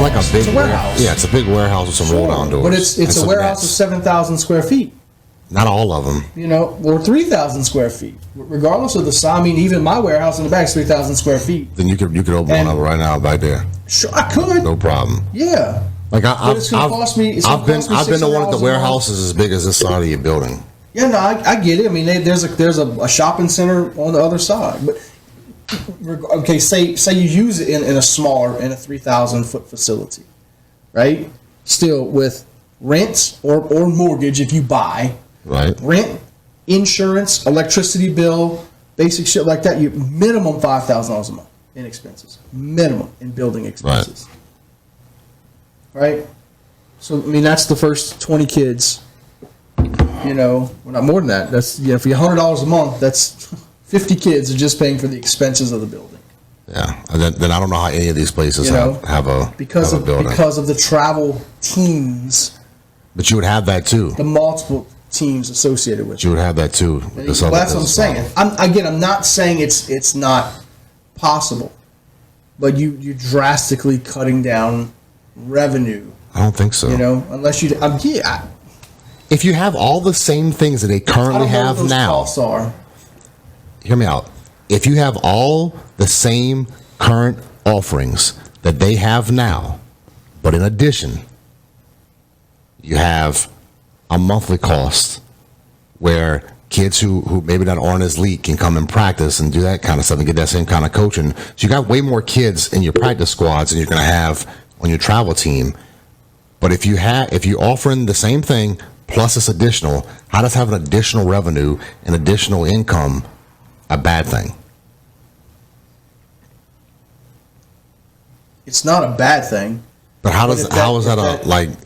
like a big warehouse. Yeah, it's a big warehouse with some roll down doors. But it's a warehouse of 7,000 square feet. Not all of them. Or 3,000 square feet. Regardless of the size. I mean, even my warehouse in the back is 3,000 square feet. Then you could open one up right now back there. Sure, I could. No problem. Yeah. Like I've been to one of the warehouses as big as this side of your building. Yeah, no, I get it. I mean, there's a shopping center on the other side. But okay, say you use it in a 3,000-foot facility, right? Still with rents or mortgage if you buy. Right. Rent, insurance, electricity bill, basic shit like that. You minimum $5,000 a month in expenses. Minimum in building expenses. Right. So I mean that's the first 20 kids. Well, not more than that. That's for $100 a month. That's 50 kids are just paying for the expenses of the building. Yeah, and then I don't know how any of these places have a building because of the travel teams. But you would have that too. The multiple teams associated with it. You would have that too. That's what I'm saying. I'm not saying it's not possible, but you drastically cutting down revenue. I don't think so. Unless you if you have all the same things that they currently have now. Costs are. Hear me out. If you have all the same current offerings that they have now, but in addition, you have a monthly cost where kids who maybe not aren't as elite can come and practice and do that kind of stuff and get that same kind of coaching. So you got way more kids in your practice squads than you're going to have on your travel team. But if you're offering the same thing plus it's additional, how does having additional revenue and additional income a bad thing? It's not a bad thing. But how is that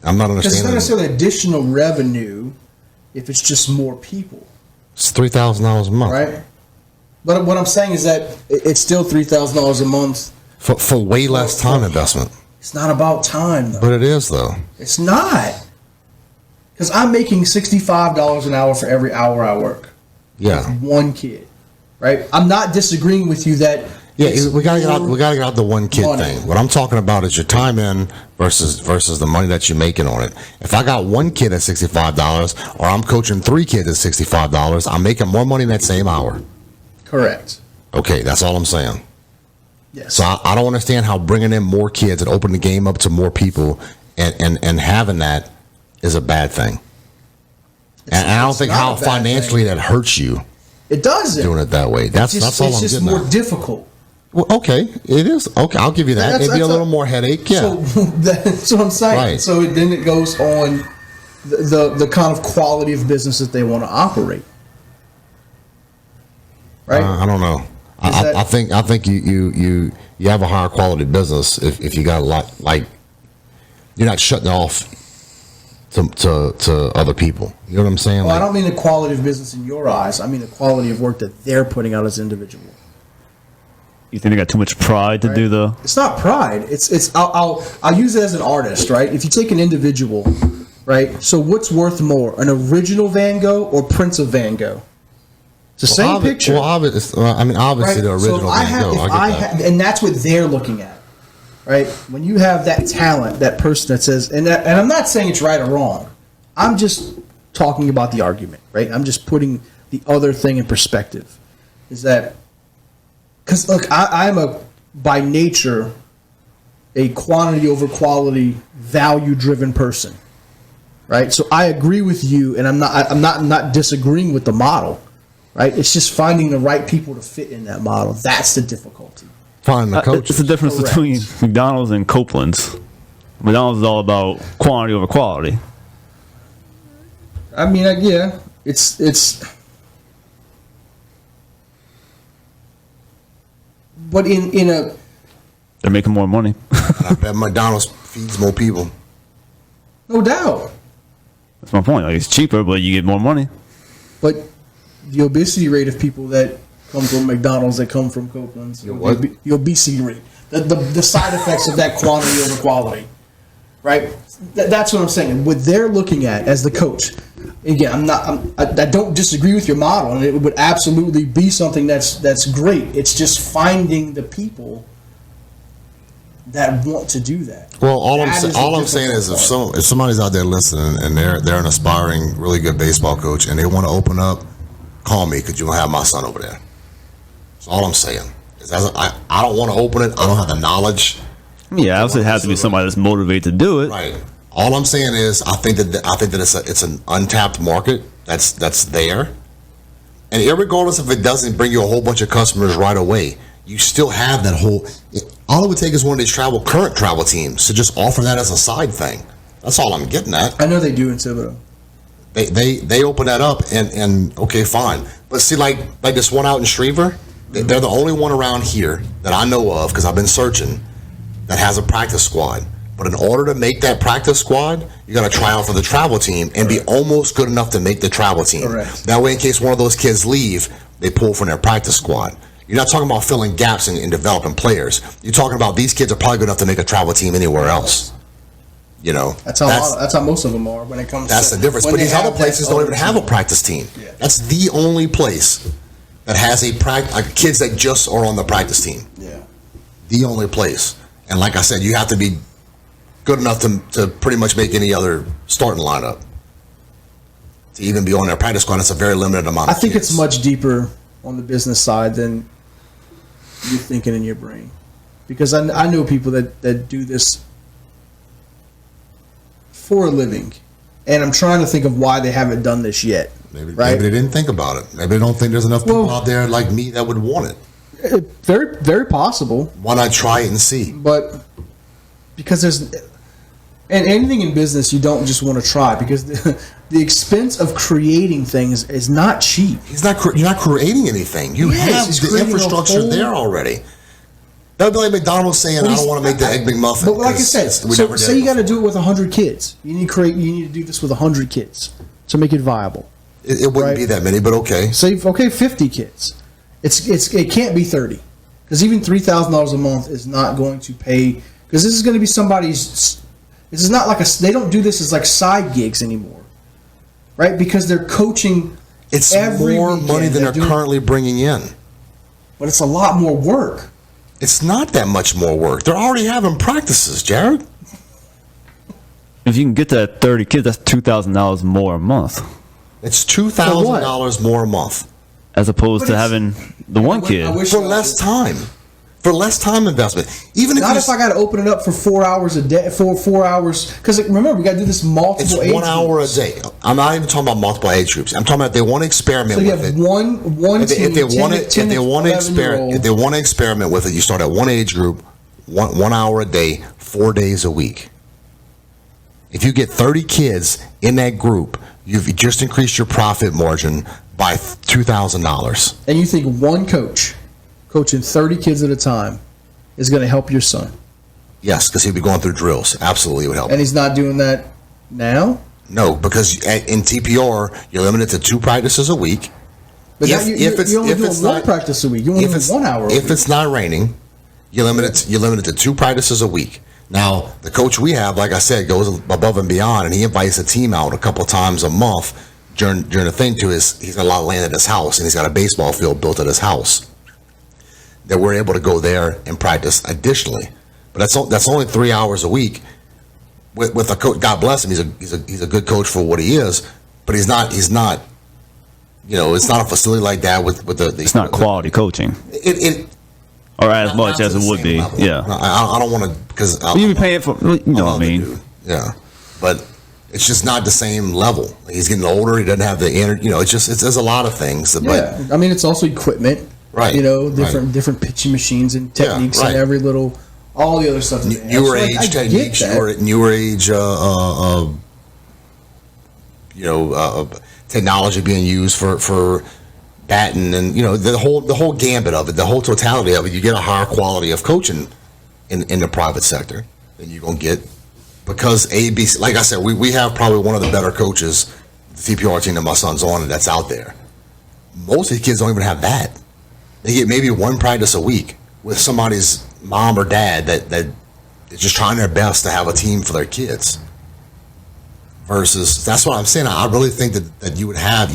I'm not understanding. It's not necessarily additional revenue if it's just more people. It's $3,000 a month. Right? But what I'm saying is that it's still $3,000 a month. For way less time investment. It's not about time, though. But it is, though. It's not. Because I'm making $65 an hour for every hour I work. Yeah. With one kid. Right? I'm not disagreeing with you that... Yeah, we gotta get out the one kid thing. What I'm talking about is your time in versus the money that you're making on it. If I got one kid at $65, or I'm coaching 3 kids at $65, I'm making more money in that same hour. Correct. Okay, that's all I'm saying. Yes. So I don't understand how bringing in more kids and opening the game up to more people and having that is a bad thing. And I don't think how financially that hurts you. It doesn't. Doing it that way. That's all I'm getting at. It's just more difficult. Well, okay, it is. Okay, I'll give you that. It'd be a little more headache, yeah. So that's what I'm saying. Right. So then it goes on the kind of quality of business that they want to operate. Right? I don't know. I think you have a higher quality business if you got a lot, like you're not shutting off to other people. You know what I'm saying? Well, I don't mean the quality of business in your eyes. I mean the quality of work that they're putting out as individual. You think they got too much pride to do the? It's not pride. It's. I'll use it as an artist, right? If you take an individual, right? So what's worth more, an original Van Gogh or Prince of Van Gogh? It's the same picture. Well, obviously, right? The original Van Gogh. And that's what they're looking at, right? When you have that talent, that person that says, and I'm not saying it's right or wrong. I'm just talking about the argument, right? I'm just putting the other thing in perspective. Is that because look, I'm by nature a quantity over quality, value driven person, right? So I agree with you, and I'm not disagreeing with the model, right? It's just finding the right people to fit in that model. That's the difficulty. Finding the coach. It's the difference between McDonald's and Copeland's. McDonald's is all about quantity over quality. I mean, yeah, it's. But in a... They're making more money. I bet McDonald's feeds more people. No doubt. That's my point. Like, it's cheaper, but you get more money. But the obesity rate of people that come from McDonald's, that come from Copeland's, the obesity rate, the side effects of that quantity over quality, right? That's what I'm saying. What they're looking at as the coach... Again, I don't disagree with your model, and it would absolutely be something that's great. It's just finding the people that want to do that. Well, all That is the I'm saying is if somebody's out there listening and they're an aspiring, really good baseball coach and they want to open up, call me because you'll have my son over there. That's all I'm saying. I don't want to open it. I don't have the knowledge. Yeah, obviously it has to be somebody that's motivated to do it. Right. All I'm saying is I think that it's an untapped market that's there, and irregardless if it doesn't bring you a whole bunch of customers right away, you still have that whole. All it would take is one of these current travel teams to just offer that as a side thing. That's all I'm getting at. I know they do in Thibodeau. They open that up and okay, fine. But see, like this one out in Shreveport, they're the only one around here that I know of because I've been searching that has a practice squad. But in order to make that practice squad, you got to try out for the travel team and be almost good enough to make the travel team. Correct. That way, in case one of those kids leave, they pull from their practice squad. You're not talking about filling gaps in developing players. You're talking about these kids are probably good enough to make a travel team anywhere else. You know, That's how most of them are when it comes. that's to the difference. when But they these have other places that don't even other have a team. practice team. Yeah. That's the only place that has like kids that just are on the practice team. Yeah. The only place. And like I said, you have to be good enough to pretty much make any other starting lineup. To even be on their practice squad, it's a very limited amount I of think kids. it's much deeper on the business side than you're thinking in your brain, because I know people that do this for a living, and I'm trying to think of why they haven't done this yet. Maybe right? they didn't think about it. Maybe they don't think there's enough people out there like me that would want it. Very, very possible. Why not try it and see? But because and anything in business you don't just want to try, because the expense of creating things is not cheap. You're not creating anything. You Yes, have he's the creating a infrastructure whole- there already. That would be like McDonald's saying, I don't want to make the Egg McMuffin. But like I 'cause said, we never did say it you got to before. do it with 100 kids. You need to do this with 100 kids to make it viable. It wouldn't right? be that many, but okay. Say 50 kids. It can't be 30, because even $3,000 a month is not going to pay, because this is going to be somebody's. This is not like they don't do this as like side gigs anymore, right? Because they're coaching. It's every more weekend. money than they're doing- currently bringing in. But it's a lot more work. It's not that much more work. They're already having practices, Jared. If you can get to that 30 kids, that's $2,000 more a month, It's $2,000 more a month as opposed But to it's- having the one I kid. wish for less time. For less time investment. Even if Not you, if I got to open it up for 4 hours a day, for 4 hours. Because remember, we got to do this multiple. it's age 1 hour groups. a day. I'm not even talking about multiple age groups. I'm talking about if they want to experiment So you with have it. one If they, team. if they want to, 10 if they want to 11 experiment, year if they want to experiment with it, you start at one age group, 1 hour a day, 4 days a week. If you get 30 kids in that group, you've just increased your profit margin by $2,000. and you think one coach coaching 30 kids at a time is going to help your son, Yes, because he'd be going through drills. Absolutely, it would help. and he's not doing that now. No, because in TPR, you're limited to 2 practices a week. But If- now if it's- you're only if doing it's one not- practice a week. You only If doing it's 1 hour. a if week. it's not raining, you're limited to 2 practices a week. Now, the coach we have, like I said, goes above and beyond, and he invites a team out a couple of times a month during the thing. He's got a lot of land at his house, and he's got a baseball field built at his house that we're able to go there and practice additionally. But that's only 3 hours a week with a coach. God bless him. He's a good coach for what he is, but he's not. You know, it's not a facility like that with the. It's not quality coaching, It or as not much to as the it would same be. level. Yeah, I don't want to because you be paying for. You know what I mean? Dude. Yeah, but it's just not the same level. He's getting older. He doesn't have the energy. You know, there's a lot of things. But Yeah, I mean, it's also equipment, Right, You know, right. different pitching machines and Yeah, techniques right. and every little, all the other stuff. That they have. newer So, like, age I get techniques, that. newer age, technology being used for batting, and you know the whole gambit of it, the whole totality of it. You get a higher quality of coaching in the private sector than you're gonna get because ABC. Like I said, we have probably one of the better coaches, the TPR team that my son's on, that's out there. Most of the kids don't even have that. They get maybe 1 practice a week with somebody's mom or dad that is just trying their best to have a team for their kids. Versus, that's what I'm saying. I really think that you would have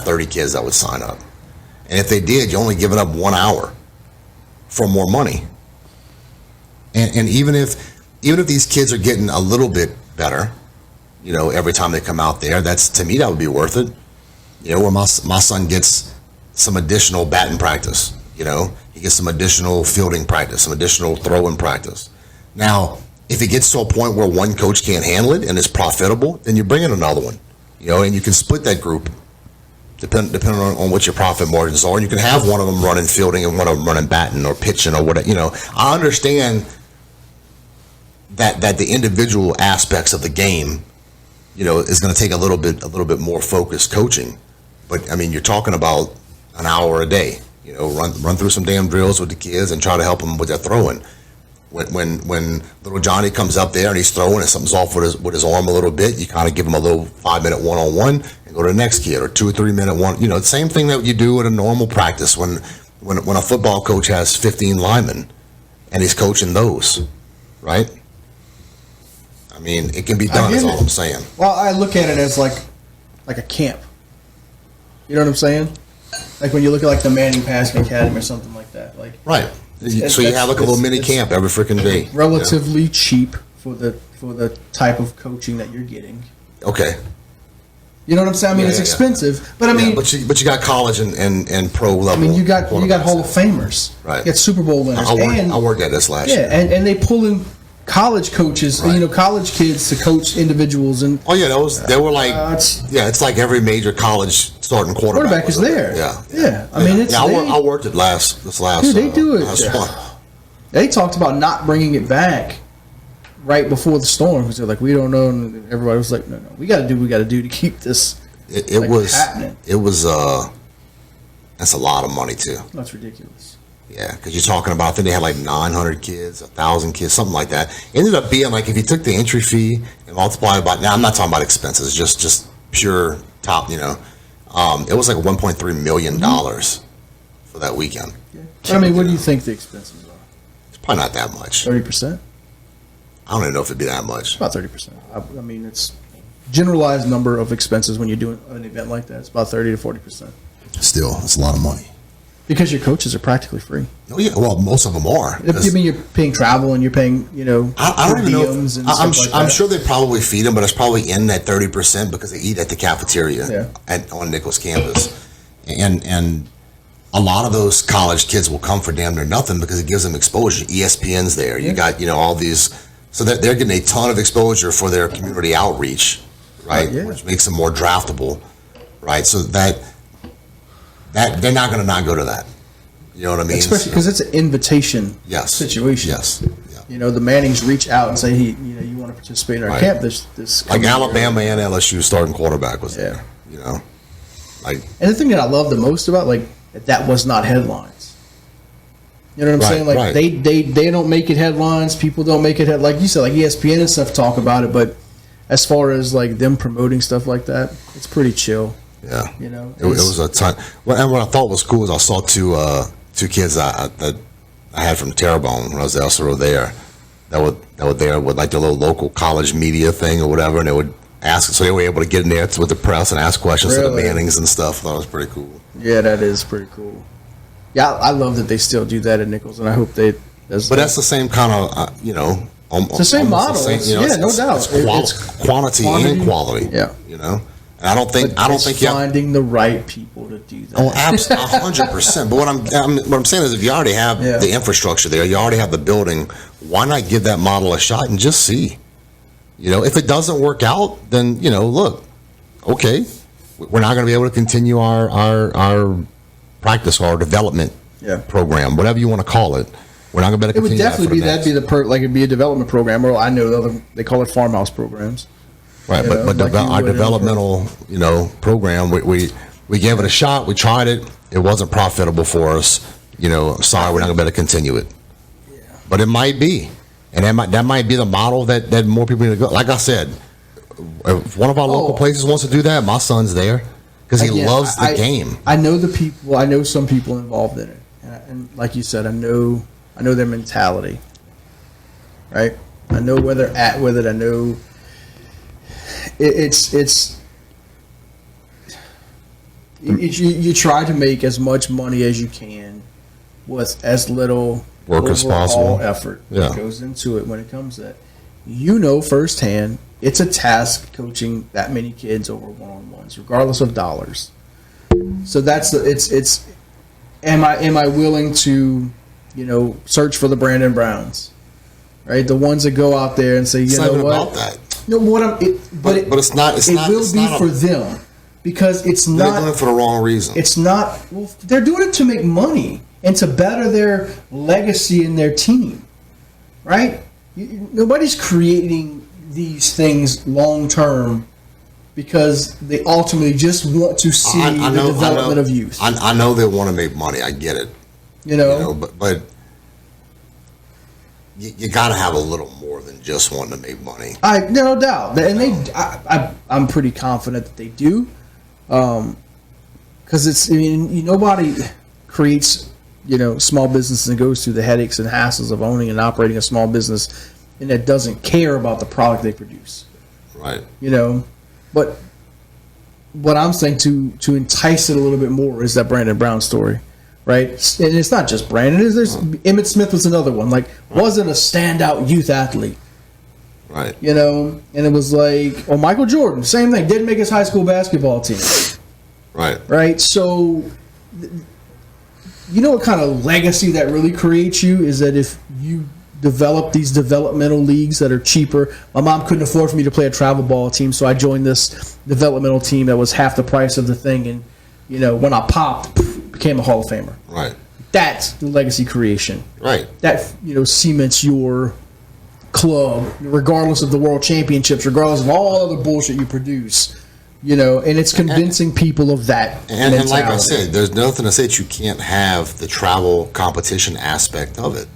30 kids that would sign up, and if they did, you're only giving up 1 hour for more money. And even if these kids are getting a little bit better, every time they come out there, to me that would be worth it. Where my son gets some additional batting practice. He gets some additional fielding practice, some additional throwing practice. Now, if it gets to a point where one coach can't handle it and it's profitable, then you bring in another one. And you can split that group depending on what your profit margins are. And you can have one of them running fielding and one of them running batting or pitching or whatever. I understand that the individual aspects of the game, is going to take a little bit more focused coaching. But I mean, you're talking about an hour a day. Run through some damn drills with the kids and try to help them with their throwing. When little Johnny comes up there and he's throwing and something's off with his arm a little bit, you kind of give him a little 5-minute one-on-one and go to the next kid, or 2 or 3 minute one. The same thing that you do at a normal practice when a football coach has 15 linemen and he's coaching those, right? I mean, it can be done. Is all I'm saying. Well, I look at it as like a camp. You know what I'm saying? Like when you look at like the Manning Passing Academy or something like that. Like right. So you have like a little mini camp every freaking day. Relatively cheap for the type of coaching that you're getting. Okay. You know what I'm saying? I mean, it's expensive, but I mean, but you got college and pro level. I mean, you got Hall of Famers, right? You got Super Bowl winners. I worked at this last year. Yeah, and they pull in college coaches, right. College kids to coach individuals, and they were like it's like every major college starting quarterback is there. Yeah. I mean, I worked it this last. Dude, they do it. Last They talked about not bringing it back right before the storm because they're like, we don't know, and everybody was like, no, we got to do what we got to do to keep this. It was happening. It was that's a lot of money too. That's ridiculous. Yeah, because you're talking about, I think they had like 900 kids, 1,000 kids, something like that. It ended up being like, if you took the entry fee and multiplied by, now I'm not talking about expenses, just pure top, it was like $1.3 million for that weekend. Yeah. But I mean, what do you think the expenses are? It's probably not that much. 30%? I don't even know if it'd be that much. About 30%. I mean, it's generalized number of expenses when you're doing an event like that. It's about 30 to 40%. Still, it's a lot of money. Because your coaches are practically free. Oh yeah, well, most of them are. I mean, you're paying travel and you're paying, I don't even know. I'm that. sure they probably feed them, but it's probably in that 30% because they eat at the cafeteria on Nichols campus, and a lot of those college kids will come for damn near nothing because it gives them exposure. ESPN's there. You got all these, so they're getting a ton of exposure for their community outreach, right? Which makes them more draftable, right? So that they're not going to not go to that. You know what I mean? Especially because it's an invitation situation. Yes. Yeah. The Mannings reach out and say, "Hey, you want to participate in our camp?" This like Alabama and LSU starting quarterback was there. And the thing that I love the most about that was not headlines. You know what I'm saying? Like they don't make it headlines. People don't make it like you said, like ESPN and stuff talk about it, but as far as like them promoting stuff like that, it's pretty chill. Yeah, it was a ton. And what I thought was cool is I saw two kids that I had from Terrebonne when I was also there that were there with like the little local college media thing or whatever, and they would ask. So they were able to get in there with the press and ask questions to the Mannings and stuff. I thought it was pretty cool. Yeah, that is pretty cool. Yeah, I love that they still do that at Nichols, and I hope they. But that's the same kind of it's the same model. No doubt. It's quantity and quality. Yeah, And I don't think finding the right people to do that. Oh, absolutely, 100%. But what I'm saying is, if you already have the infrastructure there, you already have the building. Why not give that model a shot and just see? If it doesn't work out, then look, okay, we're not going to be able to continue our practice or our development program, whatever you want to call it. We're not going to be able to continue. It would definitely it'd be a development program, or I know they call it farmhouse programs. Right, but our developmental, program, we gave it a shot. We tried it. It wasn't profitable for us. Sorry, we're not going to be able to continue it. Yeah. But it might be, and that might be the model that more people need to go. Like I said, if one of our local places wants to do that, my son's there because he loves the game. I know the people. I know some people involved in it, and like you said, I know their mentality. Right, I know where they're at with it. I know. You try to make as much money as you can with as little work as overall possible. effort Yeah. that goes into it when it comes to that. You know firsthand, it's a task coaching that many kids over one-on-ones, regardless of dollars. So that's it's. Am I willing to, search for the Brandon Browns, right? The ones that go out there and say, It's you not know even what? about that. No, but it's not. It's it not. will It's be not for them because it's They're doing not. it for the wrong reason. It's not. Well, they're doing it to make money and to better their legacy and their team, right? Nobody's creating these things long term because they ultimately just want to see the development of youth. I know they want to make money. I get it. But you got to have a little more than just wanting to make money. No doubt, and I'm pretty confident that they do, because nobody creates small businesses and goes through the headaches and hassles of owning and operating a small business, and that doesn't care about the product they produce. Right. But what I'm saying to entice it a little bit more is that Brandon Brown story. Right, and it's not just Brandon. There's Emmitt Smith was another one. Like, wasn't a standout youth athlete. Right. And it was like, Michael Jordan, same thing. Didn't make his high school basketball team. Right. Right. So, what kind of legacy that really creates you is that if you develop these developmental leagues that are cheaper. My mom couldn't afford for me to play a travel ball team, so I joined this developmental team that was half the price of the thing, and when I popped, became a Hall of Famer. Right. That's the legacy creation. Right. That cements your club, regardless of the world championships, regardless of all other bullshit you produce. And it's convincing people of that. And like I said, there's nothing to say that you can't have the travel competition aspect of it.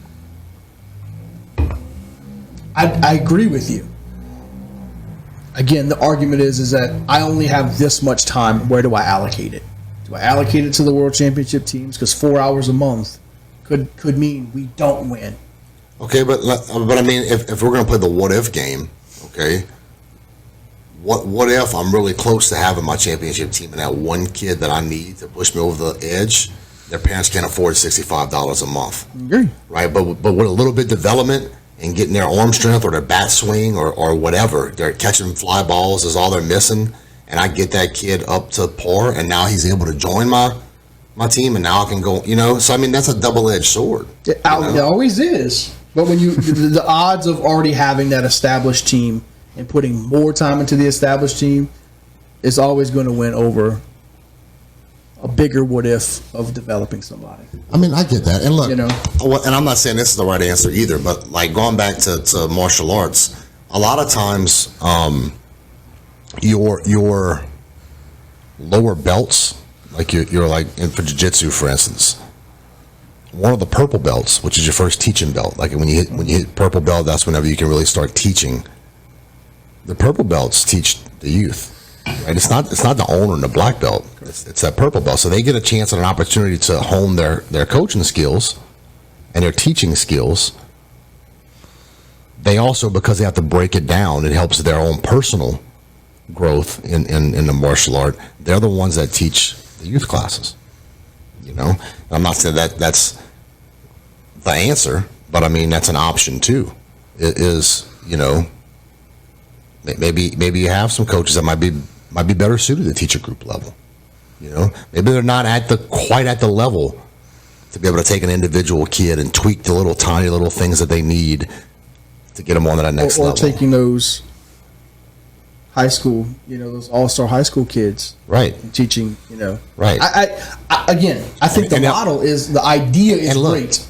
I agree with you. Again, the argument is that I only have this much time. Where do I allocate it? Do I allocate it to the world championship teams? Because 4 hours a month could mean we don't win. Okay, but I mean, if we're going to play the what if game, okay, what if I'm really close to having my championship team and that one kid that I need to push me over the edge, their parents can't afford $65 a month. Agree. Right, but with a little bit of development and getting their arm strength or their bat swing or whatever, they're catching fly balls is all they're missing, and I get that kid up to par, and now he's able to join my team, and now I can go, so I mean, that's a double-edged sword. It always is. But when the odds of already having that established team and putting more time into the established team is always going to win over a bigger what if of developing somebody. I mean, I get that. And look, and I'm not saying this is the right answer either, but like going back to martial arts, a lot of times your lower belts, like you're like for jiu-jitsu, for instance, one of the purple belts, which is your first teaching belt, like when you hit purple belt, that's whenever you can really start teaching. The purple belts teach the youth. Right? It's not the owner and the black belt. It's that purple belt. So they get a chance and an opportunity to hone their coaching skills and their teaching skills. They also, because they have to break it down, it helps their own personal growth in the martial art. They're the ones that teach the youth classes. I'm not saying that's the answer, but I mean that's an option too. It is, maybe you have some coaches that might be better suited to teach a group level. Maybe they're not quite at the level to be able to take an individual kid and tweak the little tiny little things that they need to get them on to that next level. Or taking those high school, those all-star high school kids, right, and teaching, right. I think the model is the idea is great.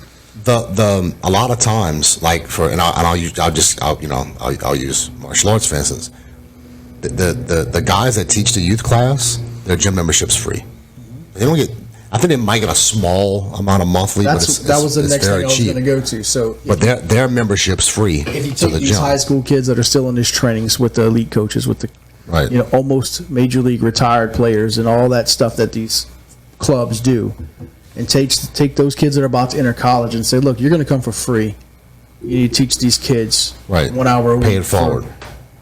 A lot of times, like I'll use martial arts for instance. The guys that teach the youth class, their gym membership's free. They don't get. I think they might get a small amount of monthly, but that was the next thing I was going to go to. So, but their membership's free. If you take these high school kids that are still in these trainings with the elite coaches, with the right, almost major league retired players and all that stuff that these clubs do, and take those kids that are about to enter college and say, look, you're going to come for free. You need to teach these kids 1 hour a week. Pay it forward.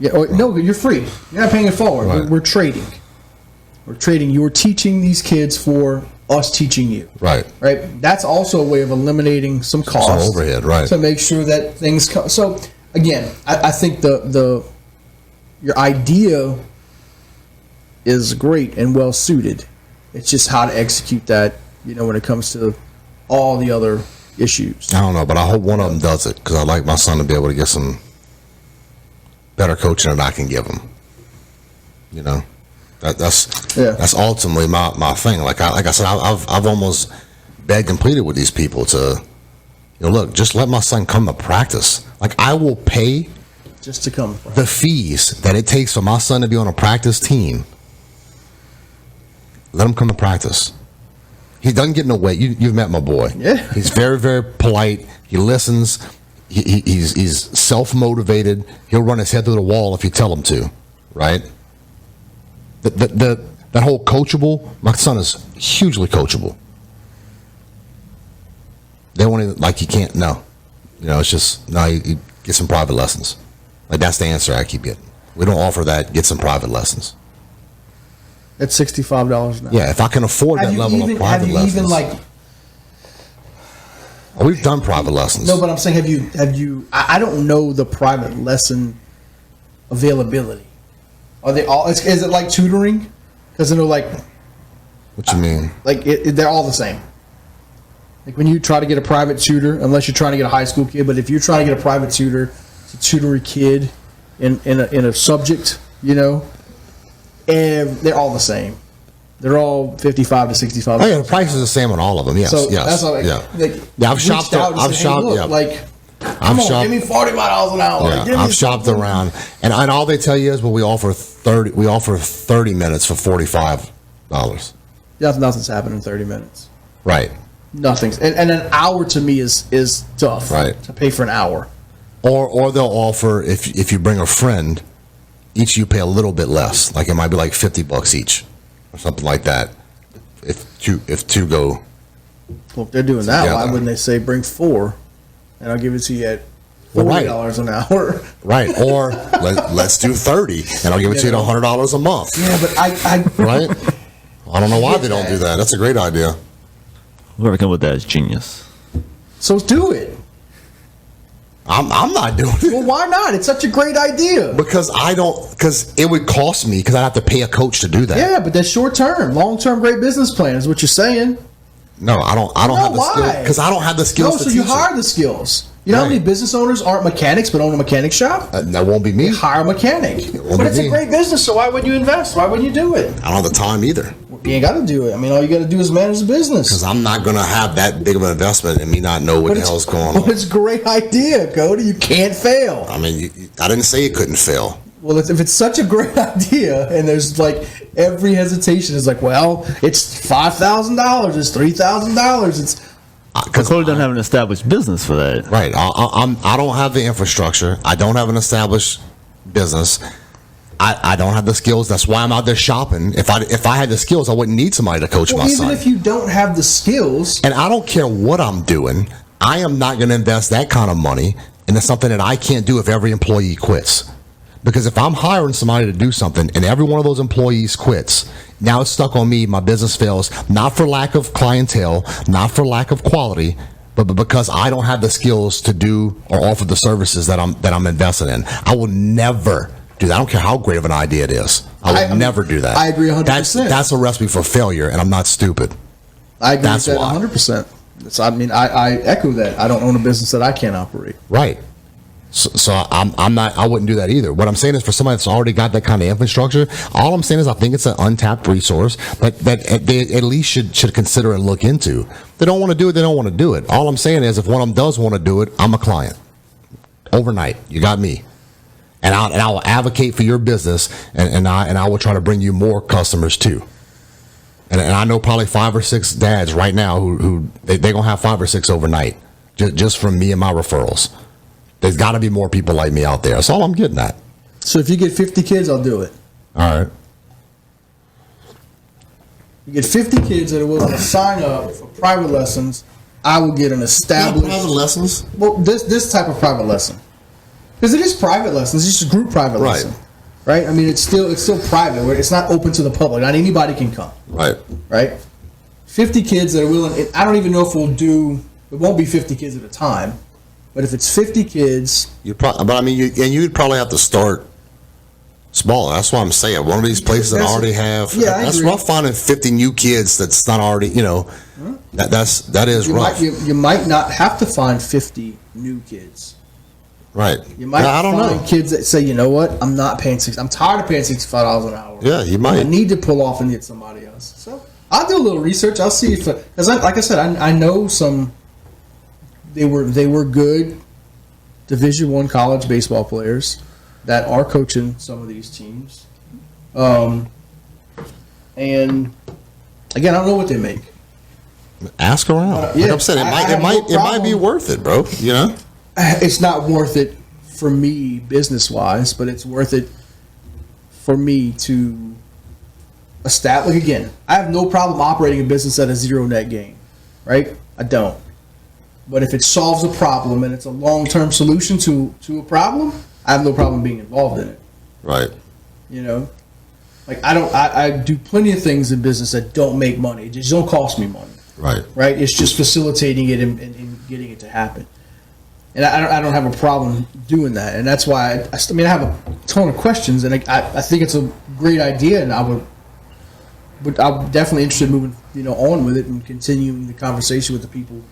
No, you're free. You're not paying it forward. Right. We're trading. We're trading. You're teaching these kids for us teaching you. Right. Right. That's also a way of eliminating some costs. Some overhead, right. To make sure that things come. So, again, I think your idea is great and well suited. It's just how to execute that, when it comes to all the other issues. I don't know, but I hope one of them does it, because I'd like my son to be able to get some better coaching than I can give him. That's ultimately my thing. Like I said, I've almost begged and pleaded with these people to, look, just let my son come to practice. Like, I will pay just to come the fees that it takes for my son to be on a practice team. Let him come to practice. He doesn't get in the way. You've met my boy. Yeah. He's very, very polite. He listens. He's self-motivated. He'll run his head through the wall if you tell him to, right? That whole coachable, my son is hugely coachable. They want to, like, you can't, no. It's just, no, you get some private lessons. Like, that's the answer I keep getting. We don't offer that, get some private lessons. At $65 an hour. Yeah, if I can afford that level of private lessons. We've done private lessons. No, but I'm saying, have you? I don't know the private lesson availability. Are they all? Is it like tutoring? Because like. What you mean? Like they're all the same. Like when you try to get a private tutor, unless you're trying to get a high school kid, but if you're trying to get a private tutor to tutor a kid in a subject, and they're all the same. They're all $55 to $65. Oh yeah, the price is the same on all of them. Yes, so yes, that's all. I've shopped. I've shopped. Hey, look, yeah, like, come on, give me $45 an hour. Yeah, I've shopped around, and all they tell you is, well, we offer 30. We offer 30 minutes for $45. Nothing's happened in 30 minutes. Right. Nothing's, and an hour to me is tough. Right. To pay for an hour. Or they'll offer, if you bring a friend, each you pay a little bit less. Like, it might be like $50 each, or something like that. If two go. Well, if they're doing that, together. why wouldn't they say bring 4, and I'll give it to you at $40 an hour? Right. Or let's do 30, and I'll give it to you at $100 a month. Yeah, but I right. I don't know why they don't do that. That's a great idea. Whoever came with that is genius. So do it. I'm not doing it. Well, why not? It's such a great idea. Because it would cost me, because I'd have to pay a coach to do that. Yeah, but that's short term. Long term, great business plan is what you're saying. No, I don't have the skills. Because I don't have the skills to so teach you hire it. the skills. You know how many business owners aren't mechanics but own a mechanic shop? That won't be me. Hire a mechanic. But it's a great business, so why would you invest? Why wouldn't you do it? I don't have the time either. You ain't got to do it. I mean, all you got to do is manage the business. Because I'm not going to have that big of an investment and me not know what the hell's going on. But it's a great idea, Cody. You can't fail. I mean, I didn't say it couldn't fail. Well, if it's such a great idea, and there's like every hesitation is like, well, it's $5,000, it's $3,000, it's. Because Cody doesn't have an established business for that. Right. I don't have the infrastructure. I don't have an established business. I don't have the skills. That's why I'm out there shopping. If I had the skills, I wouldn't need somebody to coach my son. Even if you don't have the skills. And I don't care what I'm doing. I am not going to invest that kind of money into something that I can't do if every employee quits. Because if I'm hiring somebody to do something and every one of those employees quits, now it's stuck on me. My business fails, not for lack of clientele, not for lack of quality, but because I don't have the skills to do or offer the services that I'm investing in. I will never do that. I don't care how great of an idea it is. I would never do that. I agree 100%. That's a recipe for failure, and I'm not stupid. I agree with that 100%. I mean, I echo that. I don't own a business that I can't operate. Right. So I'm not. I wouldn't do that either. What I'm saying is, for somebody that's already got that kind of infrastructure, all I'm saying is I think it's an untapped resource that they at least should consider and look into. If they don't want to do it, they don't want to do it. All I'm saying is, if one of them does want to do it, I'm a client. Overnight, you got me, and I will advocate for your business, and I will try to bring you more customers too. And I know probably 5 or 6 dads right now who they're gonna have 5 or 6 overnight, just from me and my referrals. There's got to be more people like me out there. That's all I'm getting at. So if you get 50 kids, I'll do it. All right. You get 50 kids that are willing to sign up for private lessons, I will get an established... Private lessons? Well, this type of private lesson. Because it is private lessons. It's just a group private lesson. Right? I mean, it's still private. Where it's not open to the public. Not anybody can come. Right. Right? 50 kids that are willing. I don't even know if we'll do. It won't be 50 kids at a time, but if it's 50 kids, But I mean, you'd probably have to start smaller. That's what I'm saying. One of these places that already have. Yeah, I that's agree. rough finding 50 new kids. That's not already. That is rough. you might not have to find 50 new kids. Right. You might I don't find know. kids that say, you know what, I'm not paying I'm tired of paying $65 an hour. Yeah, you might. I need to pull off and get somebody else. So I'll do a little research. I'll see if, because like I said, I know some. They were good Division I college baseball players that are coaching some of these teams, and again, I don't know what they make. Ask around. Yeah, Like I'm saying, I it have might no be problem. worth it, bro. It's not worth it for me business wise, but it's worth it for me to establish. Again, I have no problem operating a business at a zero net gain, right? I don't. But if it solves a problem and it's a long term solution to a problem, I have no problem being involved in it. Right. Like I do plenty of things in business that don't make money. It just don't cost me money. Right. Right? It's just facilitating it and getting it to happen. And I don't have a problem doing that. And that's why I have a ton of questions, and I think it's a great idea, and I'm definitely interested in moving on with it and continuing the conversation with the people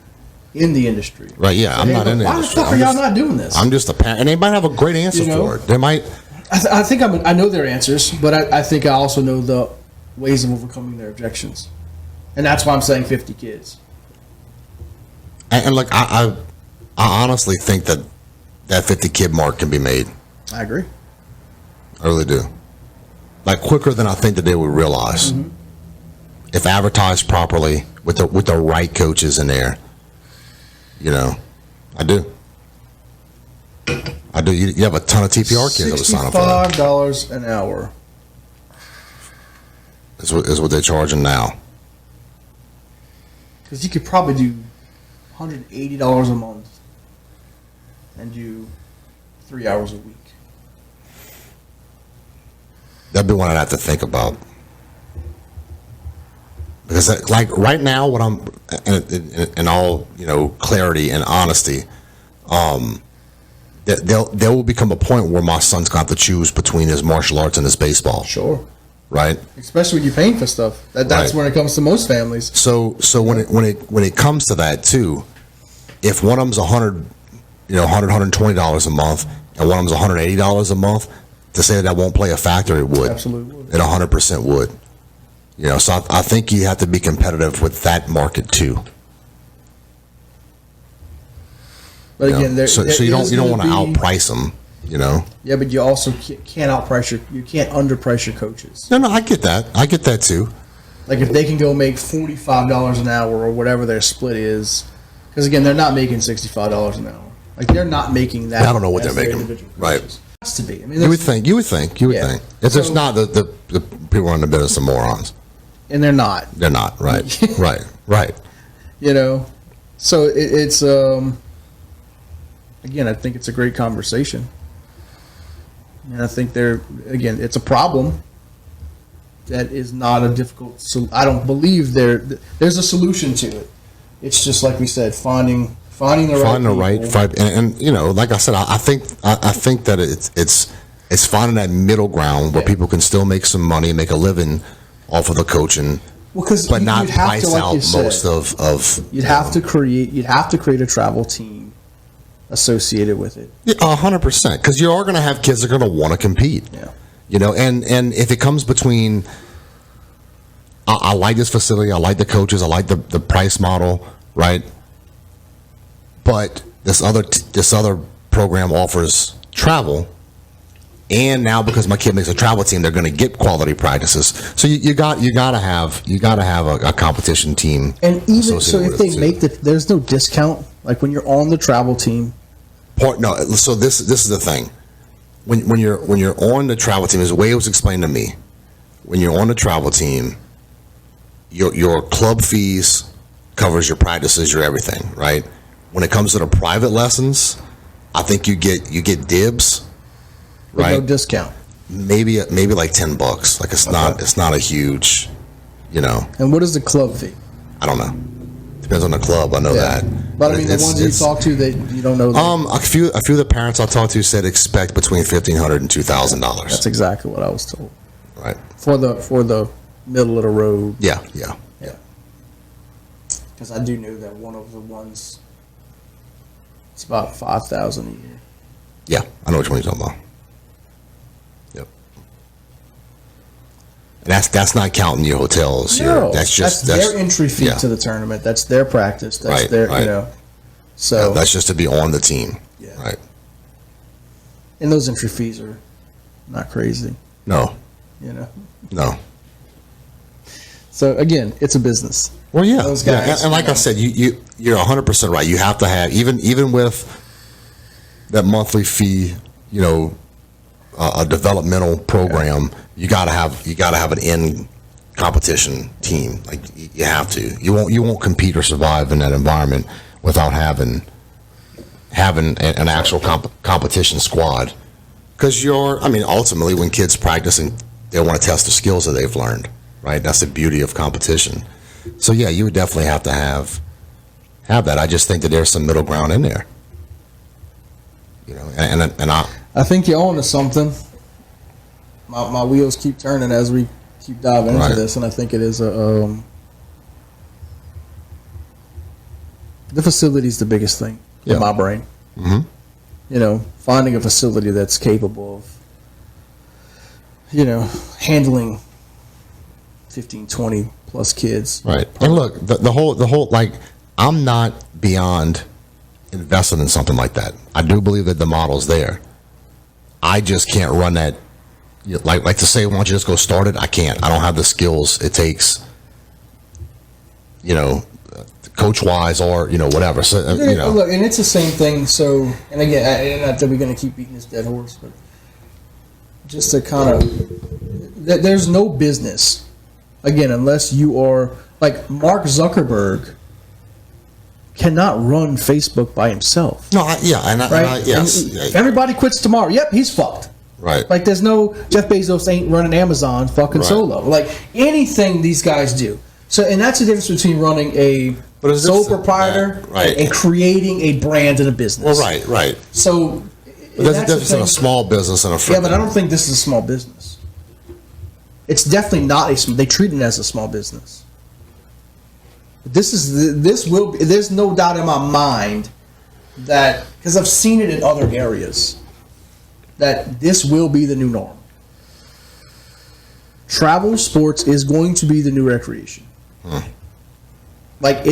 in the industry. Right. Yeah. I'm not in the Why the industry. fuck are y'all not doing this? I'm just a parent, and they might have a great answer for it. They might. I think I know their answers, but I think I also know the ways of overcoming their objections, and that's why I'm saying 50 kids. And like I honestly think that 50 kid mark can be made. I agree. I really do. Like quicker than I think that they would realize. Mm-hmm. If advertised properly with the right coaches in there. I do. I do. You have a ton of TPR kids that would sign up for that. $65 an hour. Is what they're charging now. Because you could probably do $180 a month and do 3 hours a week. That'd be one I'd have to think about. Because like right now, what I'm in all clarity and honesty, there will become a point where my son's got to choose between his martial arts and his baseball. Sure. Right. Especially when you're paying for stuff. That's Right. when it comes to most families. So when it comes to that too, if one of them's $120 a month and one of them's $180 a month, to say that won't play a factor, it would. Absolutely would. It 100% would. So I think you have to be competitive with that market too. But again, so you don't want to outprice them. Yeah, but you also can't outprice you can't underprice your coaches. No, I get that. I get that too. Like if they can go make $45 an hour or whatever their split is, because again, they're not making $65 an hour. Like they're not making that. I don't know what as they're their making. individual Right. coaches. It has to be. I mean, You would think. Yeah. It's just So- not the people in the business are morons. and they're not. They're not. Right. Right. So it's again, I think it's a great conversation, and I think it's a problem that is not a difficult. So I don't believe there's a solution to it. It's just like we said, finding the right Find, and like I said, I think that it's finding that middle ground where people can still make some money, make a living off of the coaching, but not price out most of. You'd have to create a travel team associated with it. 100%, because you are going to have kids that are going to want to compete. Yeah. And if it comes between, I like this facility, I like the coaches, I like the price model, right? But this other program offers travel, and now because my kid makes a travel team, they're going to get quality practices. So you got to have a competition team. And even so, associated if with they it, too. there's no discount. Like when you're on the travel team. So this is the thing. When you're on the travel team, is the way it was explained to me. When you're on the travel team, your club fees covers your practices, your everything, right? When it comes to the private lessons, I think you get dibs, With right? no discount. Maybe like $10. Like it's not a huge, And what is the club fee? I don't know. Depends on the club. I know that. But I mean, the ones you talk to, that you don't know. A few of the parents I talked to said expect between $1,500 and $2,000. That's exactly what I was told. Right. For the middle of the road. Yeah. Because I do know that one of the ones, it's about $5,000 a year. Yeah, I know which one you're talking about. Yep. And that's not counting your hotels. No, that's their entry fee to the tournament. That's their practice. That's their So that's just to be on the team. Yeah. Right. And those entry fees are not crazy. No. No. So again, it's a business. Well, yeah. Those guys, and like I said, you're 100% right. You have to have even with that monthly fee, a developmental program. You gotta have an in competition team. Like you have to. You won't compete or survive in that environment without having an actual competition squad. Because ultimately when kids practice and they want to test the skills that they've learned, right? That's the beauty of competition. So yeah, you would definitely have to have that. I just think that there's some middle ground in there. I think you're on to something. My wheels keep turning as we keep diving into this, and I think it is the facility is the biggest thing in my brain. Mm-hmm. Finding a facility that's capable of, handling 15, 20 plus kids. Right. And look, the whole like, I'm not beyond investing in something like that. I do believe that the model's there. I just can't run that. Like to say, why don't you just go start it? I can't. I don't have the skills it takes. Coach wise or whatever. So look, and it's the same thing. So, and again, not that we're going to keep beating this dead horse, but just to kind of, there's no business, again, unless you are like Mark Zuckerberg cannot run Facebook by himself. No, yes. If everybody quits tomorrow, yep, he's fucked. Right. Like there's no Jeff Bezos ain't running Amazon fucking solo. Like anything these guys do. So, and that's the difference between running a sole proprietor and creating a brand and a business. Well, right. So, there's a difference in a small business and a yeah, but I don't think this is a small business. It's definitely not they treat it as a small business. There's no doubt in my mind that, because I've seen it in other areas, that this will be the new norm. Travel sports is going to be the new recreation. Like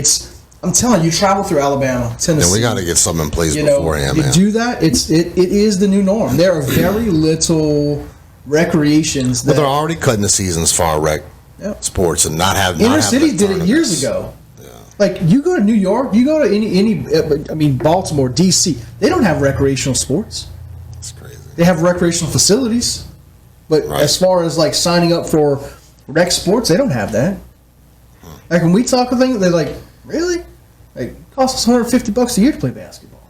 I'm telling you, travel through Alabama, Tennessee. Yeah, we got to get something in place beforehand, man. Do that. It is the new norm. There are very little recreations that they're already cutting the seasons for our rec sports and not having. Inner cities did it years ago. Yeah. Like you go to New York, you go to Baltimore, DC. They don't have recreational sports. That's crazy. They have recreational facilities, but as far as like signing up for rec sports, they don't have that. Like when we talk with them, they're like, "Really? Like, it costs us $150 a year to play basketball."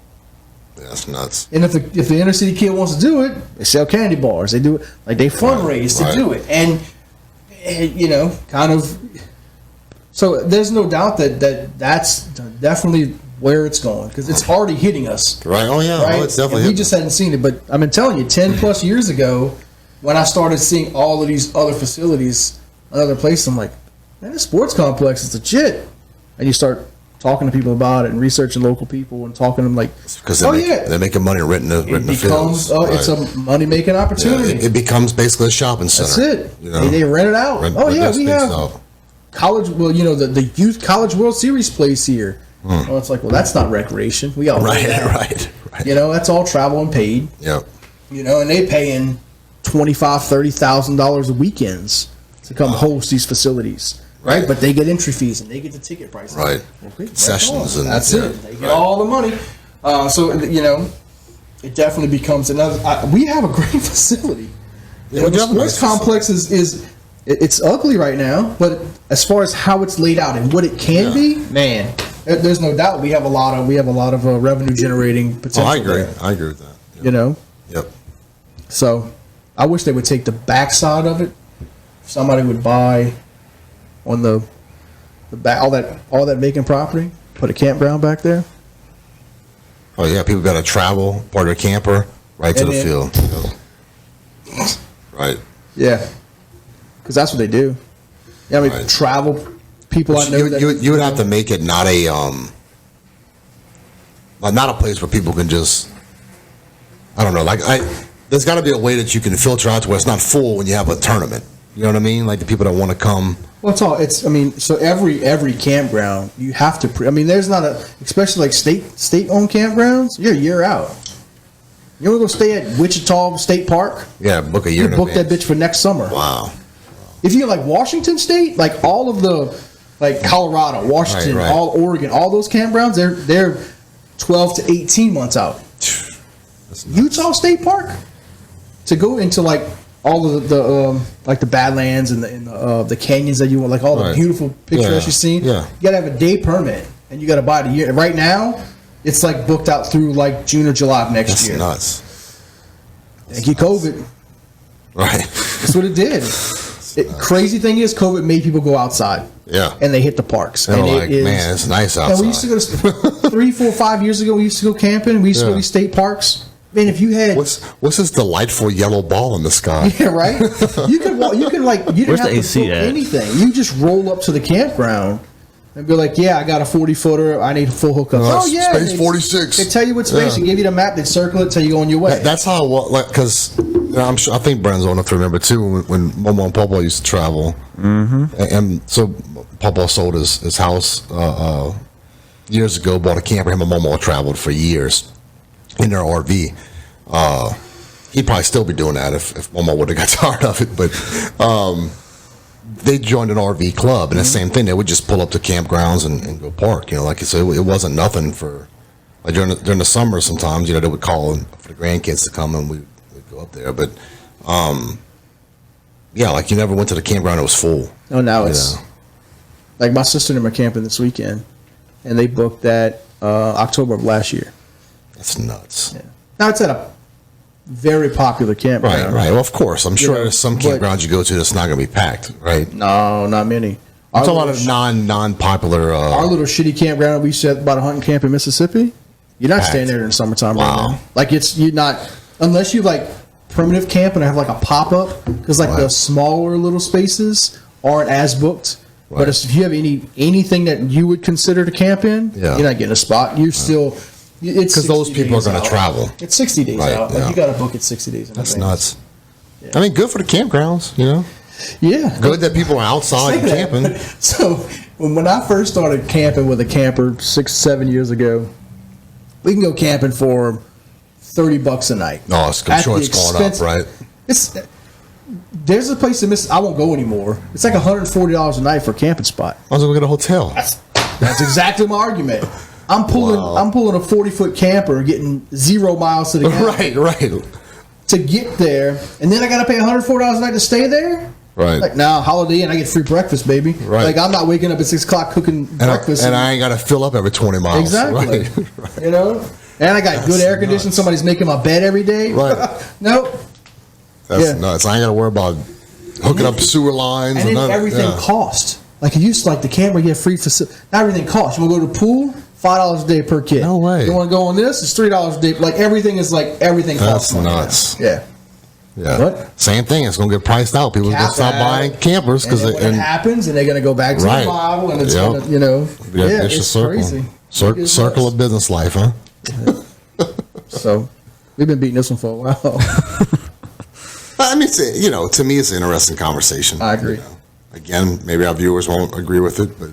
Yeah, that's nuts. And if the inner city kid wants to do it, they sell candy bars. They do it like they fundraise to do it, and kind of. So there's no doubt that's definitely where it's going because it's already hitting us. Right. Oh yeah. Right? Oh, it's definitely. We just hadn't seen it, but I've been telling you, 10 plus years ago, when I started seeing all of these other facilities, another place, I'm like, man, this sports complex is legit. And you start talking to people about it and researching local people and talking to them like, because they're making money renting the fields. It's a money making opportunity. Yeah, it becomes basically a shopping center. That's it. They rent it out. We have college. Well, the youth college World Series plays here. Well, it's like, well, that's not recreation. We all right. That's all travel and paid. Yep. And they paying $25,000-$30,000 a weekends to come host these facilities. Right, but they get entry fees and they get the ticket prices. Right, concessions and that's it. They get all the money. So it definitely becomes another. We have a great facility. The sports complex is it's ugly right now, but as far as how it's laid out and what it can be, man, there's no doubt we have a lot of revenue generating potential. I agree. There. I agree with that. Yeah. Yep. So I wish they would take the backside of it. Somebody would buy on the all that vacant property, put a campground back there. Oh yeah, people got to travel, part of their camper, right to And the then- field. Right. Yeah, because that's what they do. Yeah, I mean, Right. travel people I know You would have to make it not a place where people can just, I don't know, there's got to be a way that you can filter out to where it's not full when you have a tournament. You know what I mean? Like the people that want to come. Well, I mean, so every campground you have to. I mean, there's not especially like state owned campgrounds. You're a year out. You want to go stay at Wichita State Park? Yeah, book a year. You in book that advance. bitch for next summer. Wow. If you're like Washington State, like all of the, like Colorado, Washington, Right. all Oregon, all those campgrounds, they're 12 to 18 months out. Utah State Park, to go into like all of the like the Badlands and the canyons that you want, like all the Right. beautiful pictures Yeah. you've seen. Yeah. You gotta have a day permit, and you gotta buy it a year. Right now, it's like booked out through like June or July of next That's year. nuts. Thank you, COVID. Right. That's what it did. Crazy thing is, COVID made people go outside. Yeah. And they hit the parks. They're And like, man, it's nice outside. And we used to go to 3, 4, 5 years ago. We used to go camping. We used to go to Yeah. these state parks. Man, if you had, What's this delightful yellow ball in the sky? yeah, right. You could walk. You could like. You didn't Where's have the to AC book at? anything. You just roll up to the campground and be like, "Yeah, I got a 40-footer. I need a full hookup." Oh, Oh yeah, space they- 46. They tell you what space. Yeah. They give you the map. They circle it. Tell you go on your way. That's how, because I'm sure, I think Brandon's old enough to remember too when Momo and Popo used to travel. Mm-hmm. And so Popo sold his house years ago, bought a camper. Him and Momo traveled for years in their RV. He'd probably still be doing that if Momo would have got tired of it. But they joined an RV club, and the same thing. They would just pull up to campgrounds and go park. You know, like I said, it wasn't nothing for. Like during the summer, sometimes they would call for the grandkids to come, and we'd go up there. But yeah, like you never went to the campground; it was full. Oh, now You it's know. like my sister and them are camping this weekend, and they booked that October of last year. That's nuts. Yeah. Now it's at a very popular Right, campground. right. Well, of course, I'm sure know, there's some but- campgrounds you go to that's not going to be packed, right? No, not many. I'm Our talking little about a non-popular. Our little shitty campground we used to have about a hunting camp in Mississippi. You're not Packed. staying there in the summertime, Wow. right now. Like you're not unless you like primitive camp and have like a pop up because like the Right. smaller little spaces aren't as booked. Right. But if you have anything that you would consider to camp in, Yeah. you're not getting a spot. You're still it's 'Cause those 60 people are days gonna out. travel. It's 60 days Right, out. Like yeah. you got to book it 60 days. In That's advance. nuts. I mean, good for the campgrounds, you know. Yeah, Good that people are outside Say that. camping. So when I first started camping with a camper 6-7 years ago, we can go camping for $30 a night. No, I'm At sure the it's going up, expense- right? There's a place in Miss. I won't go anymore. It's like $140 a night for a camping spot. I was going to get a hotel. That's exactly my argument. I'm pulling Wow. I'm pulling a 40-foot camper, getting 0 miles to the gallon Right. to get there, and then I got to pay $140 a night to stay there. Right. Like now, Holiday Inn, I get free breakfast, baby. Right. Like I'm not waking up at 6 o'clock cooking breakfast. And I ain't got to fill up every 20 miles. Exactly. Right. You know? And I got good air conditioning. nuts. Somebody's making my bed every day. Right. Nope. That's Yeah. nuts. I ain't got to worry about hooking up sewer lines. And then nothing. everything Yeah. cost. Like it used to, like the camera get free facility. Now everything costs. You want to go to the pool? $5 a day per kid. No way. You want to go on this? It's $3 a day. Like everything is like everything costs. That's money now. nuts. Yeah. Yeah. What? Same thing. It's going to get priced out. People are going to Cap stop out. buying campers And because then when it happens, and they're going to go back to Right. the Bible, and it's Yep. going to, you know, yeah, vicious it's circle. crazy. It's Circle nuts. of business life, huh? So we've been beating this one for a while. I mean, to me, it's an interesting conversation. I agree. You know. Again, maybe our viewers won't agree with it, but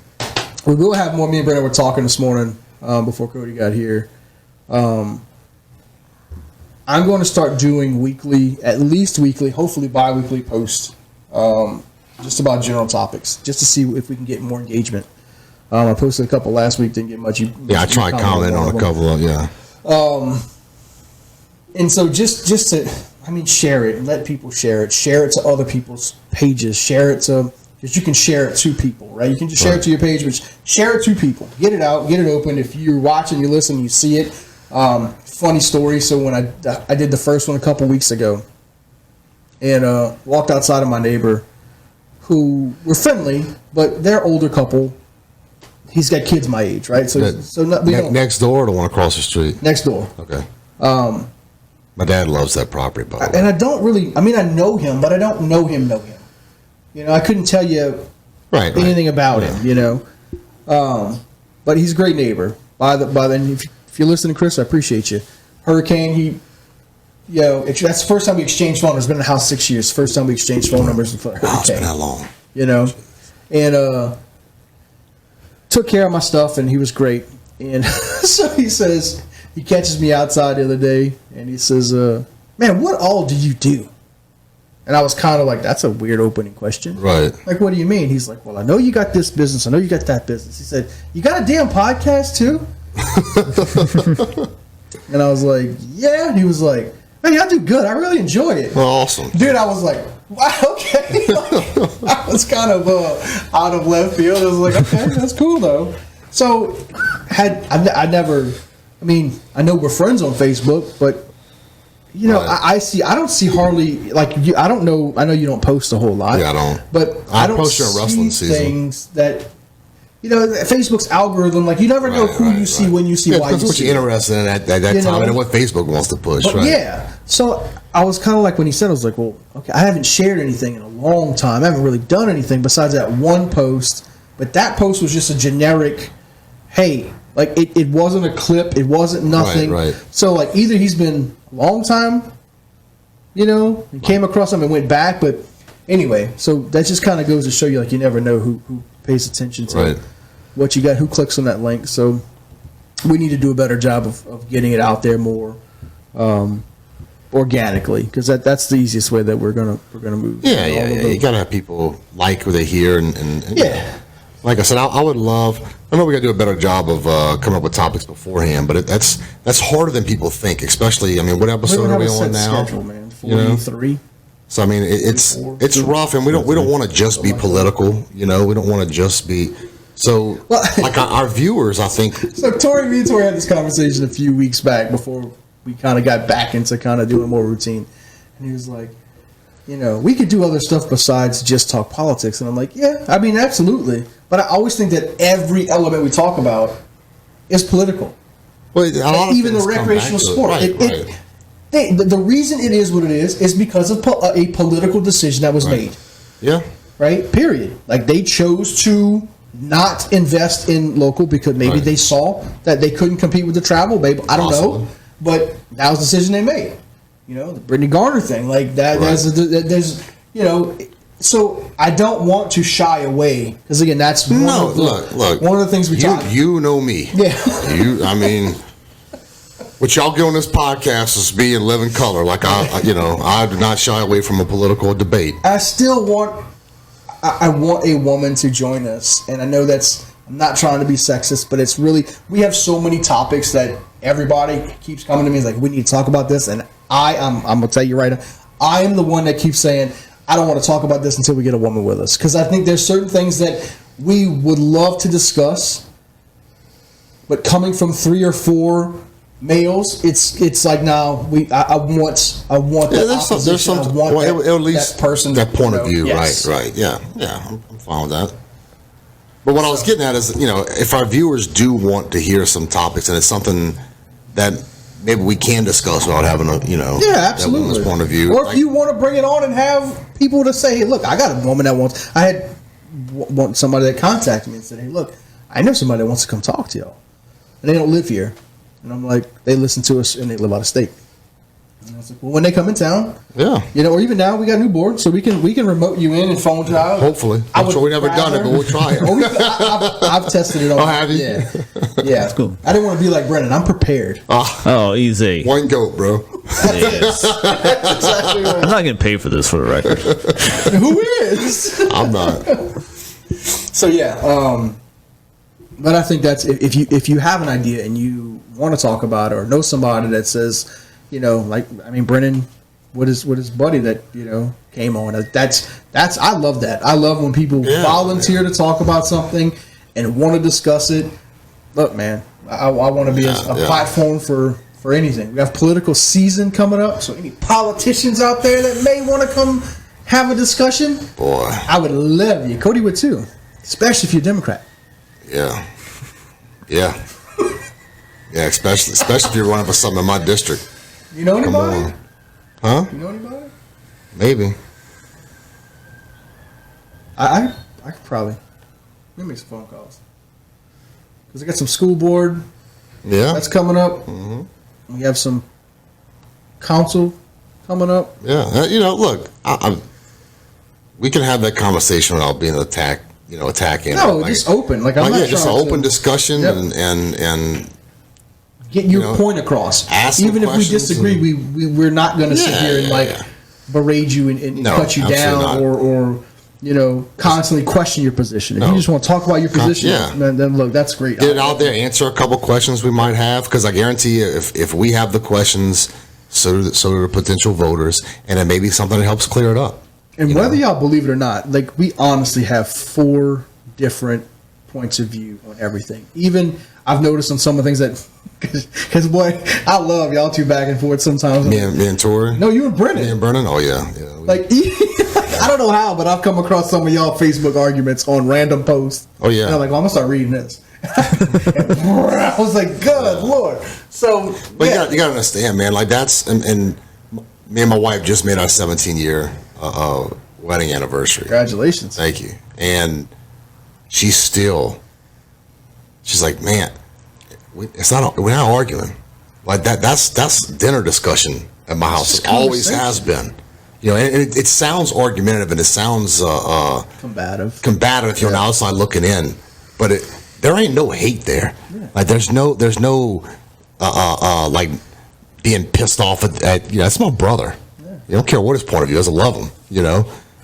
We will have more. Me and Brendan were talking this morning before Cody got here. I'm going to start doing weekly, at least weekly, hopefully bi-weekly posts, just about general topics, just to see if we can get more engagement. I posted a couple last week, didn't get much. yeah, I tried commenting on a couple of, yeah. And so just to, share it and let people share it. Share it to other people's pages. Share it to, because you can share it to people, right? You can just share it to your page, but share it to people. Get it out, get it open. If you're watching, you listen, you see it. Funny story. So when I did the first one a couple weeks ago, and walked outside of my neighbor, who were friendly, but they're older couple, he's got kids my age, right? So we don't, Next door or the one across the street? next door. Okay. My dad loves that property, by the way. And I don't really, I mean, I know him, but I don't know him. You know, I couldn't tell you anything about him, you know. But he's a great neighbor. And if you're listening, Chris, I appreciate you. Hurricane, that's the first time we exchanged phone numbers. It's been in the house 6 years. First time we exchanged phone numbers for Hurricane. Wow, it's been that long. You know, and took care of my stuff, and he was great. And so he says, he catches me outside the other day, and he says, man, what all do you do? And I was kind of like, that's a weird opening question. Right. Like, what do you mean? He's like, well, I know you got this business. I know you got that business. He said, you got a damn podcast too? And I was like, yeah. And he was like, hey, I do good. I really enjoy it. Well, awesome. Dude, I was like, wow, okay. I was kind of out of left field. I was like, okay, that's cool though. So, I know we're friends on Facebook, but you know, right. I don't see hardly, like, I don't know, I know you don't post a whole lot. Yeah, I don't. But I don't post your wrestling see season. things that, you know, Facebook's algorithm, like, you never know who you see, when you see, why you see. That's what you're interested in at that time and what Facebook wants to push, but right? Yeah. So I was kind of like, when he said, I was like, well, okay, I haven't shared anything in a long time. I haven't really done anything besides that one post. But that post was just a generic, hey, like, it wasn't a clip. It wasn't nothing. Right. So, like, either he's been a long time, you know, and came across him and went back. But anyway, so that just kind of goes to show you, like, you never know who pays attention to what you got, who clicks on that link. So we need to do a better job of getting it out there more organically, because that's the easiest way that we're gonna move. Yeah. You gotta have people like what they hear, and yeah. Like I said, I would love. I know we got to do a better job of coming up with topics beforehand, but that's harder than people think. Especially, I mean, what episode are we on now? Schedule, man. 43. You know? So I mean, it's rough, and we don't want to just be political. You know, we don't want to just be. So, like our viewers, I think. So me and Tori had this conversation a few weeks back before we kind of got back into kind of doing more routine, and he was like, you know, we could do other stuff besides just talk politics. And I'm like, yeah, I mean, absolutely. But I always think that every element we talk about is political. Well, even the recreational sport. Right. The reason it is what it is because of a political decision that was made. Yeah. Right? Period. Like, they chose to not invest in local because maybe they saw that they couldn't compete with the travel. Maybe, I don't know. But that was the decision they made. You know, the Brittany Garner thing, like that. There's, you know, so I don't want to shy away because again, that's one of the things we talk. You know me. Yeah. I mean, what y'all get on this podcast is be in living color. Like I do not shy away from a political debate. I still want. I want a woman to join us, and I know I'm not trying to be sexist, but it's really, we have so many topics that everybody keeps coming to me. It's like, we need to talk about this, and I'm going to tell you right now, I am the one that keeps saying, I don't want to talk about this until we get a woman with us. Because I think there's certain things that we would love to discuss, but coming from 3 or 4 males, it's like, no, I want there's some at least that person, that point of view, yes. right, yeah, I'm fine with that. But what I was getting at is, you know, if our viewers do want to hear some topics and it's something that maybe we can discuss without having a, you know, absolutely, that woman's point of view. Or if you want to bring it on and have people to say, hey, look, I got a woman that wants. I had somebody that contacted me and said, hey, look, I know somebody that wants to come talk to y'all, and they don't live here, and I'm like, they listen to us and they live out of state. And I was like, well, when they come in town, you know, or even now, we got a new board, so we can remote you in and phone you out. Hopefully, I'm sure we've never done it, but we'll try it. I've tested it. Oh, have you? Yeah, that's cool. I didn't want to be like Brennan. I'm prepared. Oh, easy. One goat, bro. Yes. Exactly right. I'm not getting paid for this, for the record. Who is? I'm not. So yeah, but I think that's if you have an idea and you want to talk about it or know somebody that says, you know, like, I mean, Brennan, with his buddy that, you know, came on. That's I love that. I love when people volunteer to talk about something and want to discuss it. Look, man, I want to be a platform for anything. We have political season coming up, so any politicians out there that may want to come have a discussion, boy, I would love you. Cody would too, especially if you're a Democrat. Yeah. Yeah. Yeah, especially if you're running for something in my district. You know Come anybody? on. Huh? You know anybody? Maybe. I could probably. Let me make some phone calls. Because I got some school board Yeah. that's coming up. Mm-hmm. We have some council coming up. Yeah. Look, we can have that conversation without being attacking. No, just open. Like I'm not just an trying open to discussion Yep. and get your point across. ask some Even if we questions disagree, we're not going to sit here and yeah. berate you and No, cut you absolutely down not. or constantly question your position. If No. you just want to talk about your position, Yeah. then look, that's great. get it out there, answer a couple questions we might have, because I guarantee you, if we have the questions, so do the potential voters, and it may be something that helps clear it up. And whether y'all believe it or not, like we honestly have 4 different points of view on everything. Even I've noticed on some of the things that, because boy, I love y'all two back and forth sometimes. Me and Tori? No, you and Brennan. Me and Brennan? Oh, yeah. Like, I don't know how, but I've come across some of y'all Facebook arguments on random posts. Oh, yeah. And I'm like, well, I'm going to start reading this. I was like, good Lord. So, But you got to understand, man, like that's, and me and my wife just made our 17-year wedding anniversary. Congratulations. Thank you. And she's like, man, we're not arguing. Like that's dinner discussion at my house. It always has been. And it sounds argumentative and it sounds Combative if you're on the outside looking in, but there ain't no hate there. Yeah. Like there's no like being pissed off at that's my brother. Yeah. You don't care what his point of view is. I love him,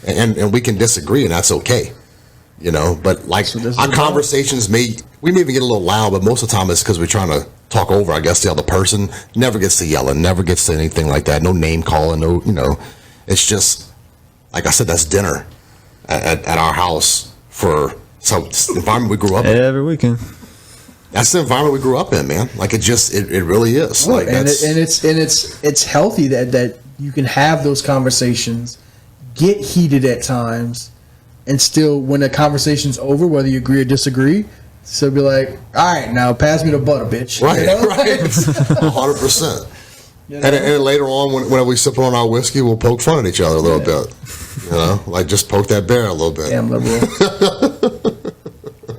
and we can disagree and that's okay. But like our conversations we may even get a little loud, but most of the time it's because we're trying to talk over, I guess, the other person. Never gets to yelling, never gets to anything like that. No name calling, no, it's just, like I said, that's dinner at our house it's the environment we grew up in. Every weekend. That's the environment we grew up in, man. Like it really is. Well, like it's healthy that you can have those conversations, get heated at times, and still, when the conversation's over, whether you agree or disagree, still be like, all right, now pass me the butter, bitch. Right, right. 100%. And then later on, when we sip on our whiskey, we'll poke fun at each other a little bit. Like just poke that bear a little bit. Damn liberal.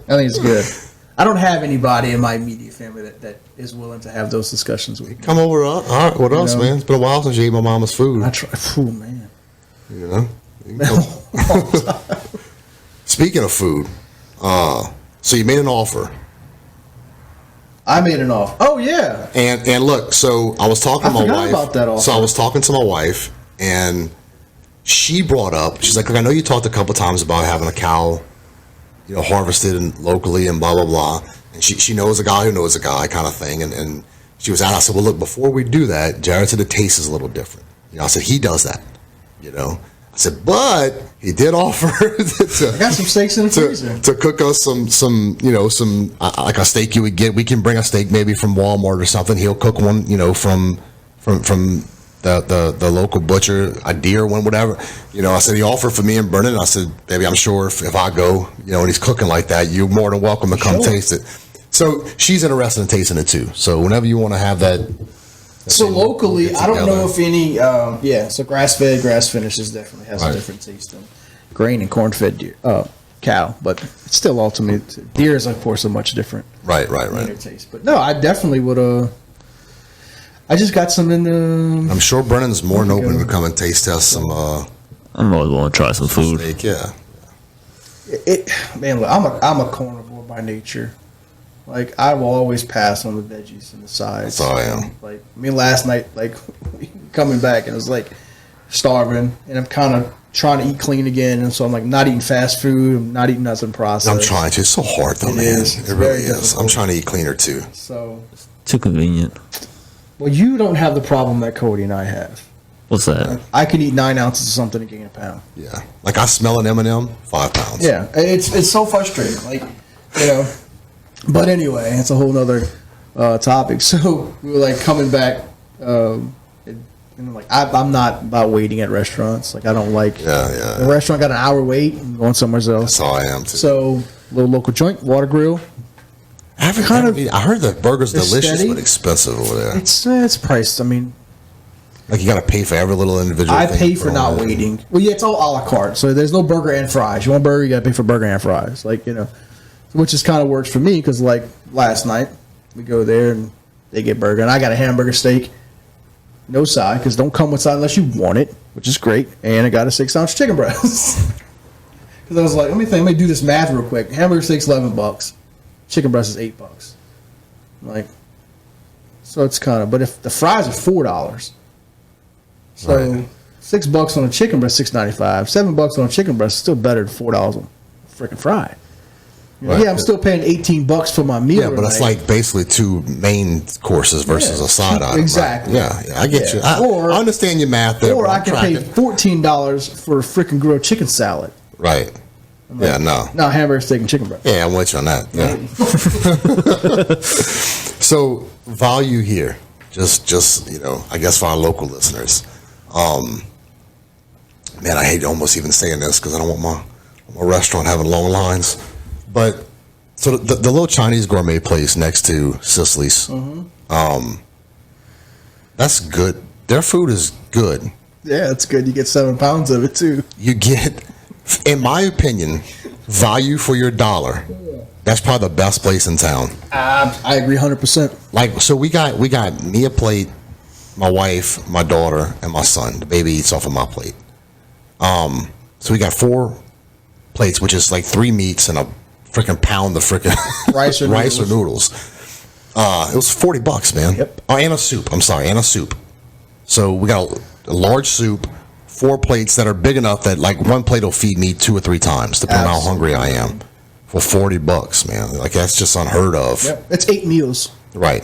I think it's good. I don't have anybody in my immediate family that is willing to have those discussions with me. Come over with us, man. It's been a while since you ate my mama's food. I try. Oh, man. Speaking of food, so you made an offer. I made an offer. Oh yeah. And look, so I was talking to my wife. About that offer. So I was talking to my wife, and she brought up. She's like, "Look, I know you talked a couple times about having a cow, harvested locally and blah blah blah." And she knows a guy who knows a guy, kind of thing. And she was out. I said, "Well, look, before we do that, Jared said the taste is a little different." I said he does that. I said, but he did offer I got some steaks in the freezer to cook us some like a steak you would get. We can bring a steak maybe from Walmart or something. He'll cook one, from the local butcher, a deer one, whatever. I said he offered for me and Brennan. I said, baby, I'm sure if I go, and he's cooking like that, you're more than welcome to come taste it. So she's interested in tasting it too. So whenever you want to have that. So locally, I don't know if any. So grass-fed, grass-finishes definitely has a different taste than grain and corn-fed deer, cow. But it's still ultimately deer is, of course, a much different right taste. But no, I definitely would. I just got some in the. I'm sure Brennan's more than open to come and taste test some. I'm always want to try some food. Steak, yeah. Man, look, I'm a carnivore by nature. Like, I will always pass on the veggies and the sides. That's all I am. Like, last night, coming back, and it was like starving, and I'm kind of trying to eat clean again, and so I'm like not eating fast food, I'm not eating nothing processed. I'm trying to. It's so hard though, man. It really is. I'm trying to eat cleaner too. So too convenient. Well, you don't have the problem that Cody and I have. What's that? I can eat 9 ounces of something and gain a pound. Yeah, like I smell an M&M, 5 pounds. Yeah, it's so frustrating. But anyway, it's a whole nother topic. So we were coming back, and I'm not about waiting at restaurants. Like I don't like. Yeah. The restaurant got an hour wait. I'm going somewhere else. That's how I am too. So little local joint, water grill. I heard the burger's It's delicious steady. but expensive over there. It's priced. I mean, Like you got to pay for every little individual. I thing pay you for put not on there. waiting. Well, yeah, it's all a la carte. So there's no burger and fries. You want burger, you got to pay for burger and fries. Like, which is kind of works for me because like last night we go there and they get burger and I got a hamburger steak, no side because don't come with side unless you want it, which is great. And I got a 6-ounce chicken breast because I was like, let me do this math real quick. Hamburger steak's $11, chicken breast is $8. Like, so it's kind of. But if the fries are $4. So Right. $6 on a chicken breast, $6.95. $7 on a chicken breast is still better than $4 on a freaking fry. Right. Yeah, I'm still paying $18 for my meal. Yeah, but it's tonight. like basically 2 main courses versus Yeah, a side item. Right? exactly. Yeah, I get Yeah. you. Or- I understand your math there. Or but I I'm can pay tracking. $14 for a freaking grilled chicken salad. Right. Yeah, no. No, hamburger steak and chicken breast. Yeah, I'm with you on that. Yeah. So value here, just I guess for our local listeners. Man, I hate almost even saying this because I don't want my restaurant having long lines. But so the little Chinese gourmet place next to Sicily's, that's good. Their food is good. Yeah, it's good. You get 7 pounds of it too. You get, in my opinion, value for your dollar. That's probably the best place in town. I agree 100%. Like, so we got me a plate, my wife, my daughter, and my son. The baby eats off of my plate. So we got 4 plates, which is like 3 meats and a freaking pound of freaking Rice or noodles. It was $40, man. Yep. Oh, and a soup. I'm sorry, and a soup. So we got a large soup, 4 plates that are big enough that like one plate will feed me 2 or 3 times, depending on how hungry I am. For $40, man. Like that's just unheard of. Yep. It's 8 meals. Right.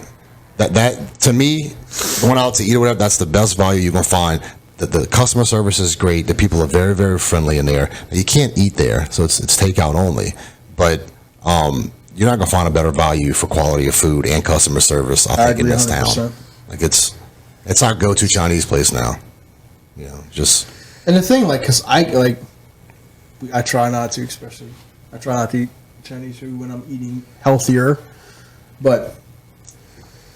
That to me, going out to eat or whatever, that's the best value you're gonna find. The customer service is great. The people are very, very friendly in there. You can't eat there, so it's takeout only. But you're not gonna find a better value for quality of food and customer service. I think in agree this 100%. town, like it's our go-to Chinese place now. Just And the thing, like, because I try not to, especially, I try not to eat Chinese food when I'm eating healthier. But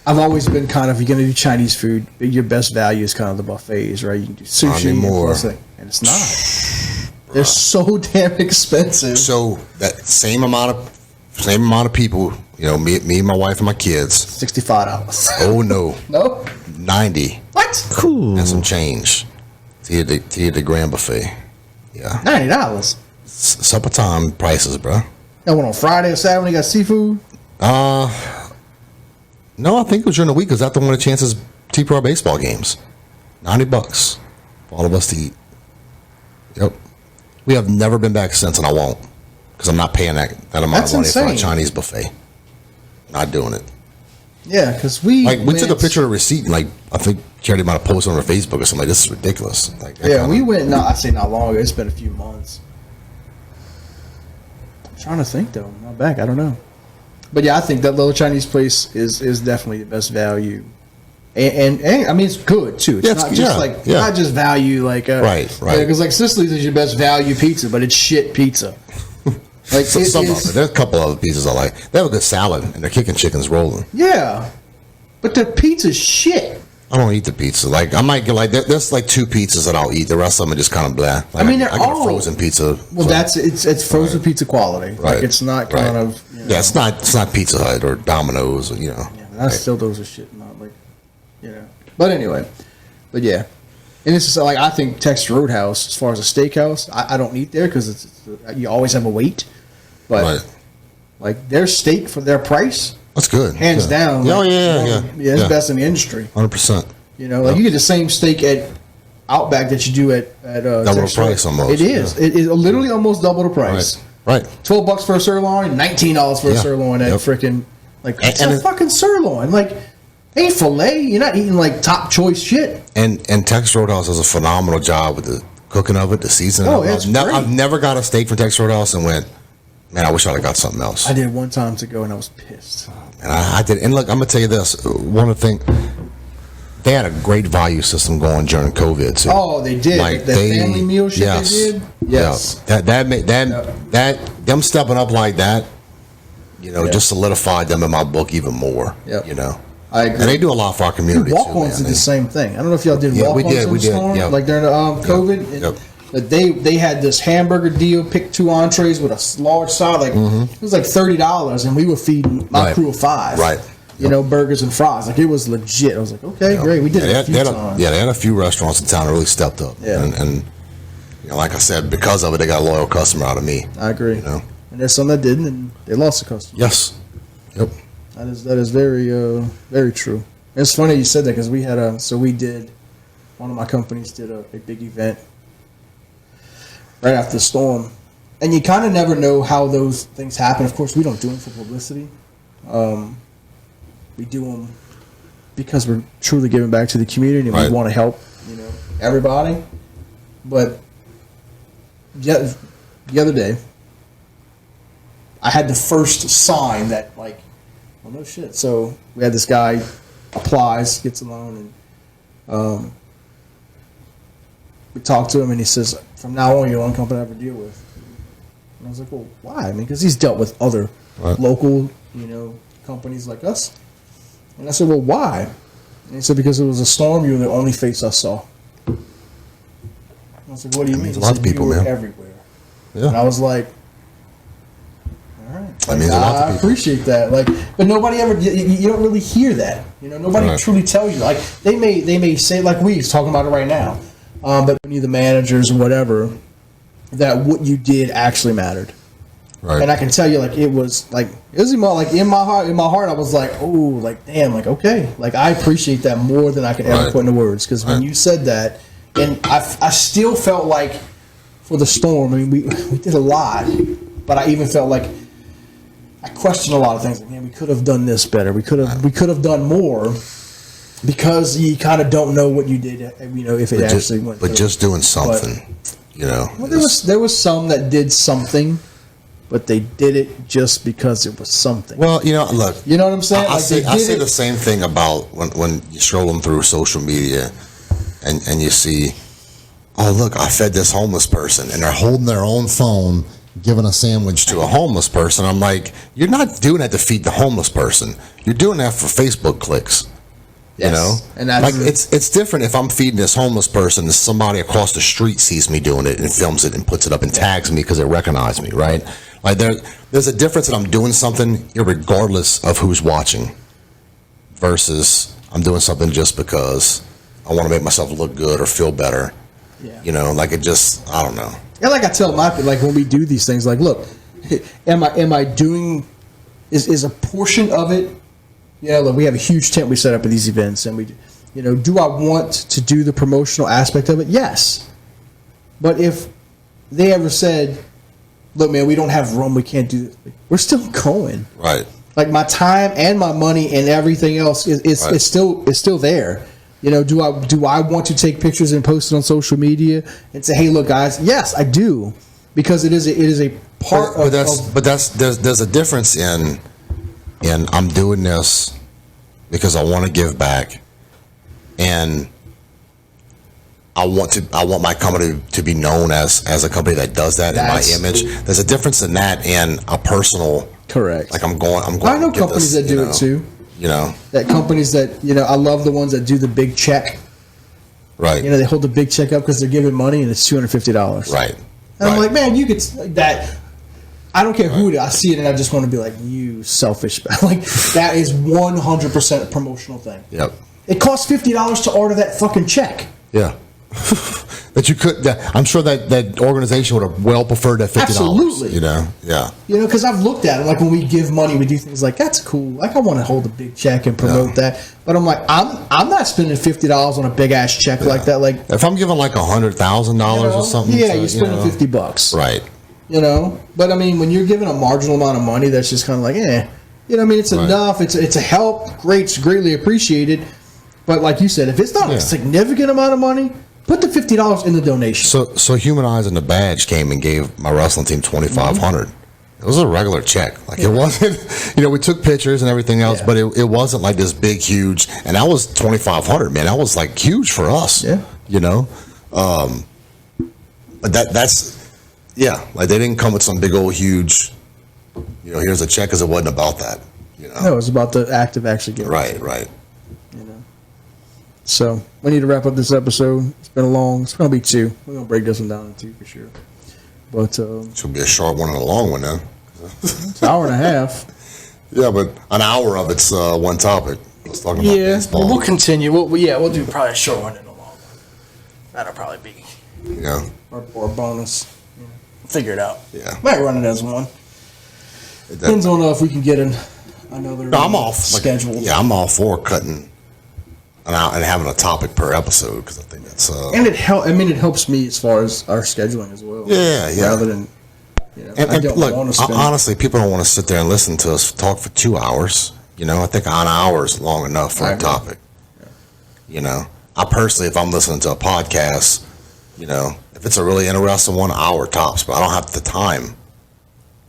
I've always been kind of, if you're going to do Chinese food, your best value is kind of the buffets, right? You can do sushi, anymore. and it's not. They're so damn expensive. so that same amount of people. Me, my wife, and my kids. $65. Oh no, No? 90 What? Cool. and some change to eat the grand buffet. Yeah. $90. Supper time prices, bro. That one on Friday or Saturday when you got seafood? No, I think it was during the week because that's the one of the chances T-Pro baseball games. $90 for all of us to eat. Yep. We have never been back since, and I won't because I'm not paying that amount That's of money for insane. a Chinese buffet. Not doing it. Yeah, because we We took a went- picture of the receipt, and like I think Charity might have posted on her Facebook or something. Like, this is ridiculous. Like, that Yeah, kinda- we went. I say not long ago. It's been a few months. I'm trying to think though. I'm not back. I don't know. But yeah, I think that little Chinese place is definitely the best value, and I mean it's good too. It's Yeah, not it's- just yeah, like yeah. not just value like Right. Because like Sicily's is your best value pizza, but it's shit pizza. Like So, it some of is- it. There's a couple other pieces I like. They have a good salad, and they're kicking chickens rolling. yeah, but the pizza's shit. I don't eat the pizza. Like I might get like there's like 2 pizzas that I'll eat. The rest of them are just kind of blah. Like, I mean, they're I get all- a frozen pizza. Well, so- it's frozen pizza quality. Right. Like it's not Right. kind of Yeah, it's not Pizza Hut or Domino's. Or, Yeah, I still those are shit. Not like, But anyway, but yeah, and it's just like I think Texas Roadhouse, as far as a steakhouse, I don't eat there because you always have a wait. But Right. like their steak for their price, That's good. hands yeah. down. Oh like, yeah. it's best in the industry. 100%. Like you get the same steak at Outback that you do at Double the Texas price Road. almost, It is. yeah. It is literally almost double the price. Right. $12 for a sirloin, $19 for a Yeah. sirloin at Yep. frickin' like And- it's and a it- fucking sirloin. Like ain't filet. You're not eating like top choice shit. And Texas Roadhouse does a phenomenal job with the cooking of it, the seasoning. Oh, of it. it's I've great. I've never got a steak from Texas Roadhouse and went, man, I wish I'd have got something else. I did one time to go and I was pissed. And I did. And look, I'm gonna tell you this. One of the things, they had a great value system going during COVID too. Oh, they did. That family meal shit they did? Yes. Yeah. That them stepping up like that just solidified them in my book even more. Yep. I agree. And they do a lot for our community. Walk-ons did the same thing. I don't know if y'all did walk-ons in the storm, like during the COVID. Yep. But they had this hamburger deal, pick 2 entrees with a large side. Like it was like $30, and we were feeding my crew of 5. Right. Burgers and fries. Like it was legit. I was like, okay, great. We did it a few times. They had a few restaurants in town that really stepped up. Yeah. And like I said, because of it, they got a loyal customer out of me. I agree. And there's some that didn't, and they lost a customer. Yes. Yep. That is very very true. It's funny you said that because we had one of my companies did a big event right after the storm, and you kind of never know how those things happen. Of course, we don't do them for publicity. We do them because we're truly giving back to the community and we want to help everybody. But the other day, I had the first sign that well, no shit. So we had this guy applies, gets a loan, and we talked to him, and he says, "From now on, you're the only company I ever deal with." And I was like, "Well, why?" I mean, because he's dealt with other local, companies like us. And I said, "Well, why?" And he said, "Because it was a storm. You were the only face I saw." I was like, "What do you mean?" A lot of people, you were man. Everywhere. Yeah. And I was like, all right. That means a lot to I people. appreciate that. But nobody ever. You don't really hear that. Nobody truly tells you. Like they may say, like we're talking about it right now, but when you're the managers or whatever, that what you did actually mattered. Right. And I can tell you, it was more like in my heart, I was like, oh, damn, okay, I appreciate that more than I could ever put into words. Because when you said that, and I still felt like for the storm, I mean, we did a lot, but I even felt like I questioned a lot of things. Like, man, we could have done this better. We could have done more, because you kind of don't know what you did. If it actually went. But just doing something, Well, there was some that did something. But they did it just because it was something. Well, look. You know what I'm saying? I say the same thing about when you're scrolling through social media and you see, oh, look, I fed this homeless person, and they're holding their own phone, giving a sandwich to a homeless person. I'm like, you're not doing that to feed the homeless person. You're doing that for Facebook clicks. Yes. And that's it's different if I'm feeding this homeless person and somebody across the street sees me doing it and films it and puts it up and tags me because they recognize me, right? Like there's a difference that I'm doing something irregardless of who's watching versus I'm doing something just because I want to make myself look good or feel better. Yeah. It just, I don't know. Yeah, like I tell my people, when we do these things, look, am I doing, is a portion of it, look, we have a huge tent we set up at these events, and we, do I want to do the promotional aspect of it? Yes. But if they ever said, look, man, we don't have room, we can't do this, we're still going. Right. My time and my money and everything else is still there. Do I want to take pictures and post it on social media and say, hey, look, guys? Yes, I do, because it is a part of. But there's a difference in I'm doing this because I want to give back, and I want my company to be known as a company that does that in my image. There's a difference in that and a personal. Correct. I'm going. I know companies that do it too. That companies that I love the ones that do the big check. Right. They hold the big check up because they're giving money and it's $250. Right. And I'm like, man, you could that. I don't care who it is. I see it and I just want to be like, you selfish. That is 100% a promotional thing. Yep. It costs $50 to order that fucking check. Yeah. That you could. I'm sure that organization would have well preferred that $50. Absolutely. Yeah. Because I've looked at it. When we give money, we do things like that's cool. I want to hold a big check and promote that. But I'm like, I'm not spending $50 on a big ass check like that. If I'm giving $100,000 or something, yeah, you're spending $50. Right. But I mean, when you're given a marginal amount of money, that's just kind of like, it's enough. It's a help. Great, it's greatly appreciated. But like you said, if it's not a significant amount of money, put the $50 in the donation. So Humanizing the Badge came and gave my wrestling team $2,500. It was a regular check. It wasn't. We took pictures and everything else, but it wasn't like this big, huge. And that was $2,500, man. That was huge for us. Yeah. But that's they didn't come with some big old huge here's a check, because it wasn't about that. No, it's about the act of actually getting Right, it. right. So we need to wrap up this episode. It's been it's going to be 2. We're going to break this one down in 2 for sure. But Should be a short one and a long one then. it's an hour and a half. Yeah, but an hour of it's one topic. Let's talk about baseball. We'll continue. We'll do probably a short one and a long one. That'll probably be or a bonus. Figure it out. Yeah. Might run it as one. Depends on if we can get another I'm off schedule. I'm all for cutting and having a topic per episode, because I think that's and it helps me as far as our scheduling as well. Yeah. Rather than and look, honestly, people don't want to sit there and listen to us talk for 2 hours. I think an hour is long enough for a topic. Yeah. I personally, if I'm listening to a podcast, if it's a really interesting 1 hour tops, but I don't have the time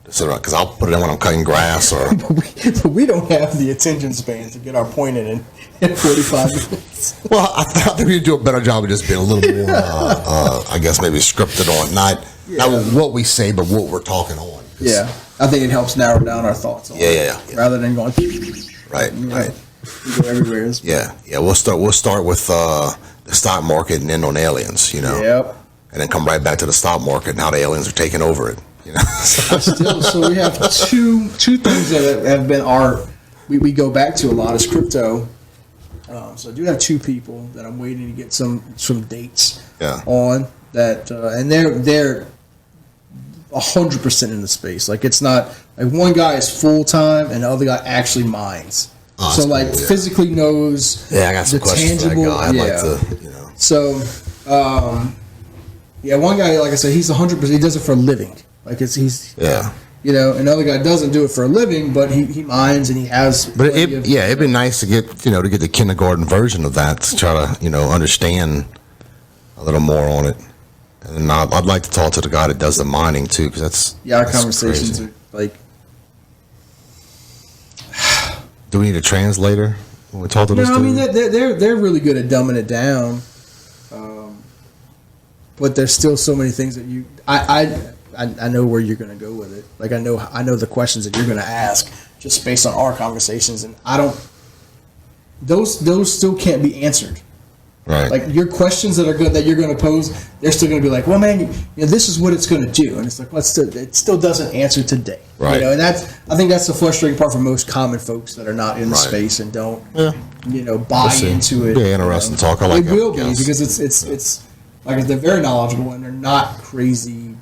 to sit around, because I'll put it in when I'm cutting grass or. but we don't have the attention span to get our point in 45 minutes. Well, I think we do a better job of just being a little more, I guess, maybe scripted on not what we say, but what we're talking on. Yeah, I think it helps narrow down our thoughts on Yeah. rather than going Right. We go everywhere. Yeah. We'll start with the stock market and end on aliens. Yep. And then come right back to the stock market and how the aliens are taking over it. So we have two things that have been we go back to a lot is crypto. So I do have 2 people that I'm waiting to get some dates on that, and they're 100% in the space. Like, it's not like one guy is full time and the other guy actually mines. So like cool, physically knows. Yeah, I got some questions tangible, for that guy. I'd like to, So, one guy, like I said, he's 100%. He does it for a living. Like he's another guy doesn't do it for a living, but he mines and he has. But it'd be nice to get the kindergarten version of that, to try to understand a little more on it. And I'd like to talk to the guy that does the mining too, because that's our conversations are like. Do we need a translator when we talk to this? No, I mean they're really good at dumbing it down, but there's still so many things that I know where you're going to go with it. Like I know the questions that you're going to ask just based on our conversations, and those still can't be answered. Right. Like your questions that you're going to pose, they're still going to be like, well, man, this is what it's going to do, and it's like, it still doesn't answer today. Right. And I think that's the frustrating part for most common folks that are not in the space and don't, buy into it. Yeah, interesting talk. I like it. Will be because it's like they're very knowledgeable and they're not crazy.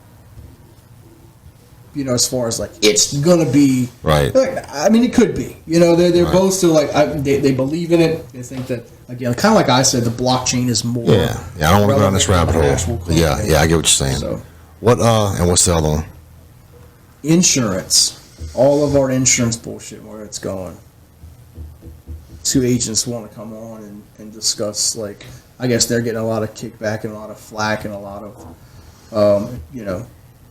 As far as like it's gonna be right. Like, I mean, it could be. They're both still like they believe in it. They think that again, kind of like I said, the blockchain is more. Yeah. I don't want to go down this rabbit hole. Yeah, I get what you're saying. So, and what's the other one? Insurance. All of our insurance bullshit, where it's going. 2 agents want to come on and discuss. Like, I guess they're getting a lot of kickback and a lot of flack and a lot of,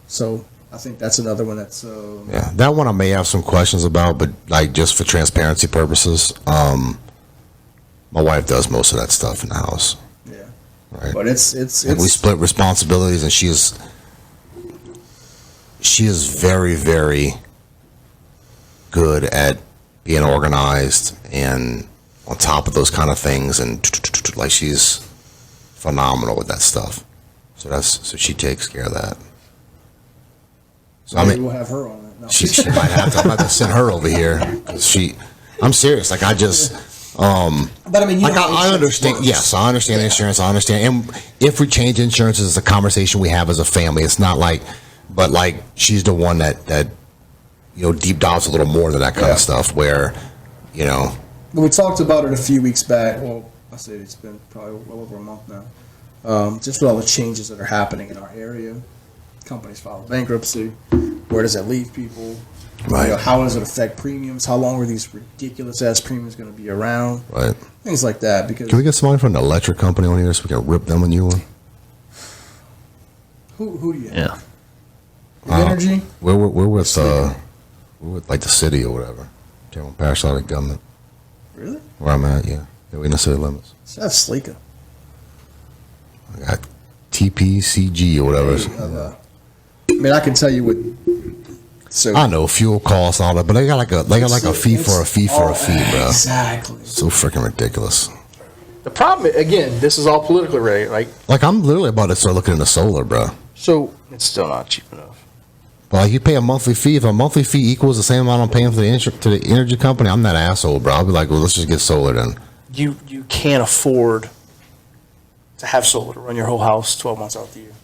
So I think that's another one that's. That one I may have some questions about, but like just for transparency purposes, my wife does most of that stuff in the house. Yeah. Right. But it's we split responsibilities, and she is very, very good at being organized and on top of those kind of things, and like she's phenomenal with that stuff. So she takes care of that. So maybe we'll have her on it. No. She might have to. I'm about to send her over here. I'm serious. Like I just. But I mean, I understand. Works. Yes, I understand insurance. I understand. And if we change insurance, it's a conversation we have as a family. It's not like, but like she's the one that deep dives a little more into that kind of stuff. Where, we talked about it a few weeks back. Well, I say it's been probably well over a month now. Just with all the changes that are happening in our area, companies file bankruptcy. Where does that leave people? Right. How does it affect premiums? How long are these ridiculous ass premiums going to be around? Right. Things like that. Because can we get somebody from an electric company on here so we can rip them a new one? Who do you have? Yeah. Energy? We're with like the city or whatever. General Parasitic Government. Really? Where I'm at, yeah. We're in the city limits. So that's Sleeka. I got TPCG or whatever. I mean, I can tell you what. So I know fuel costs all that, but they got like a fee for a fee for a fee, bro. Exactly. So freaking ridiculous. The problem, again, this is all politically related, right? Like I'm literally about to start looking into solar, bro. So it's still not cheap enough. But like you pay a monthly fee. If a monthly fee equals the same amount I'm paying for to the energy company, I'm that asshole, bro. I'll be like, well, let's just get solar then. You can't afford to have solar to run your whole house 12 months out of the year.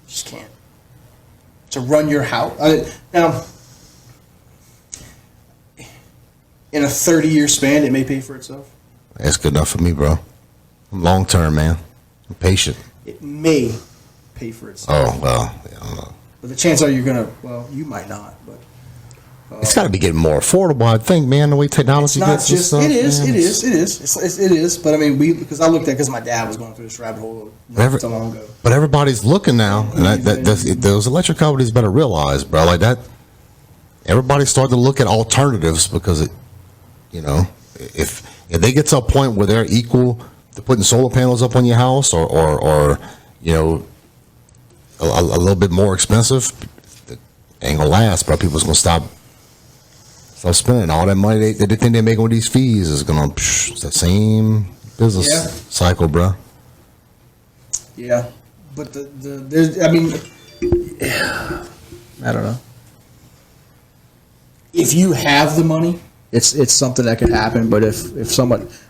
You just can't. To run your house. Now, in a 30-year span, it may pay for itself. That's good enough for me, bro. I'm long term, man. I'm patient. It may pay for itself. Oh well, yeah, I don't know. But the chances are you're gonna. Well, you might not. But It's got to be getting more affordable, I think, man. The way technology it's not gets and just. stuff, It is. man. It is. It is. But I mean, because I looked at because my dad was going through this rabbit hole not so long ago. But everybody's looking now, and those electric companies better realize, bro, like that. Everybody's starting to look at alternatives because if they get to a point where they're equal to putting solar panels up on your house, or a little bit more expensive, it ain't gonna last, bro. People's gonna stop spending all that money they think they're making with these fees is gonna it's the same business cycle, bro. Yeah, but there's. I mean, I don't know. If you have the money, it's something that could happen. But if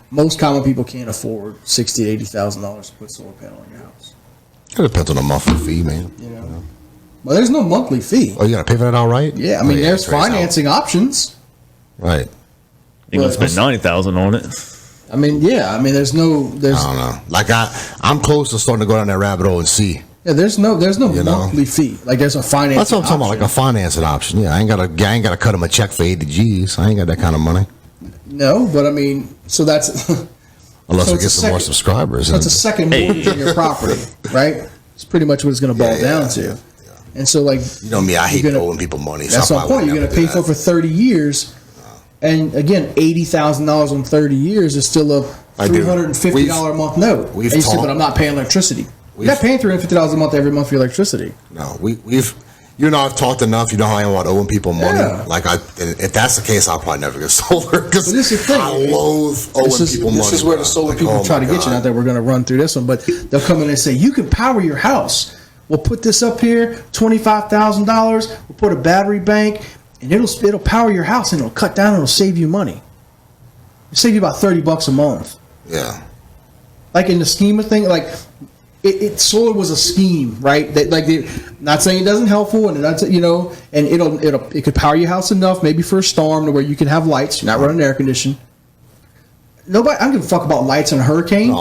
most common people can't afford $60,000 to $80,000 to put a solar panel on your house. It depends on the monthly fee, man. Well, there's no monthly fee. Oh, you gotta pay for that outright? Yeah, I mean, there's financing options. Right. You gonna spend $90,000 on it? I mean, there's no. I don't know. Like I'm close to starting to go down that rabbit hole and see. Yeah, there's no monthly fee. Like there's a financing. That's what I'm talking about, option. like a financing option. Yeah, I ain't gotta cut him a check for 80 G's. I ain't got that kind of money. No, but I mean, so that's Unless so we get some more subscribers. So it's a second mortgage on your property, right? It's pretty much what it's going to boil down to. Yeah. And so, like, you know me, I hate owing people money. That's my point. You're going to pay for 30 years, and again, $80,000 on 30 years is still a $350 a month note. And you say, but I'm not paying electricity. You're not paying $350 a month every month for your electricity. No, we've. You know, I've talked enough. You know how I am about owing people money. Yeah. Like, if that's the case, I'll probably never get solar because I loathe owing people money. This is where the solar people try to get you. Not that we're going to run through this one, but they'll come in and say, you can power your house. We'll put this up here, $25,000. We'll put a battery bank, and it'll power your house, and it'll cut down, and it'll save you money. It'll save you about $30 a month. Yeah. Like in the scheme of things, like solar was a scheme, right? That not saying it doesn't helpful, and that's and it could power your house enough, maybe for a storm, to where you can have lights. You're not running air conditioning. Nobody, I don't give a fuck about lights on a hurricane. I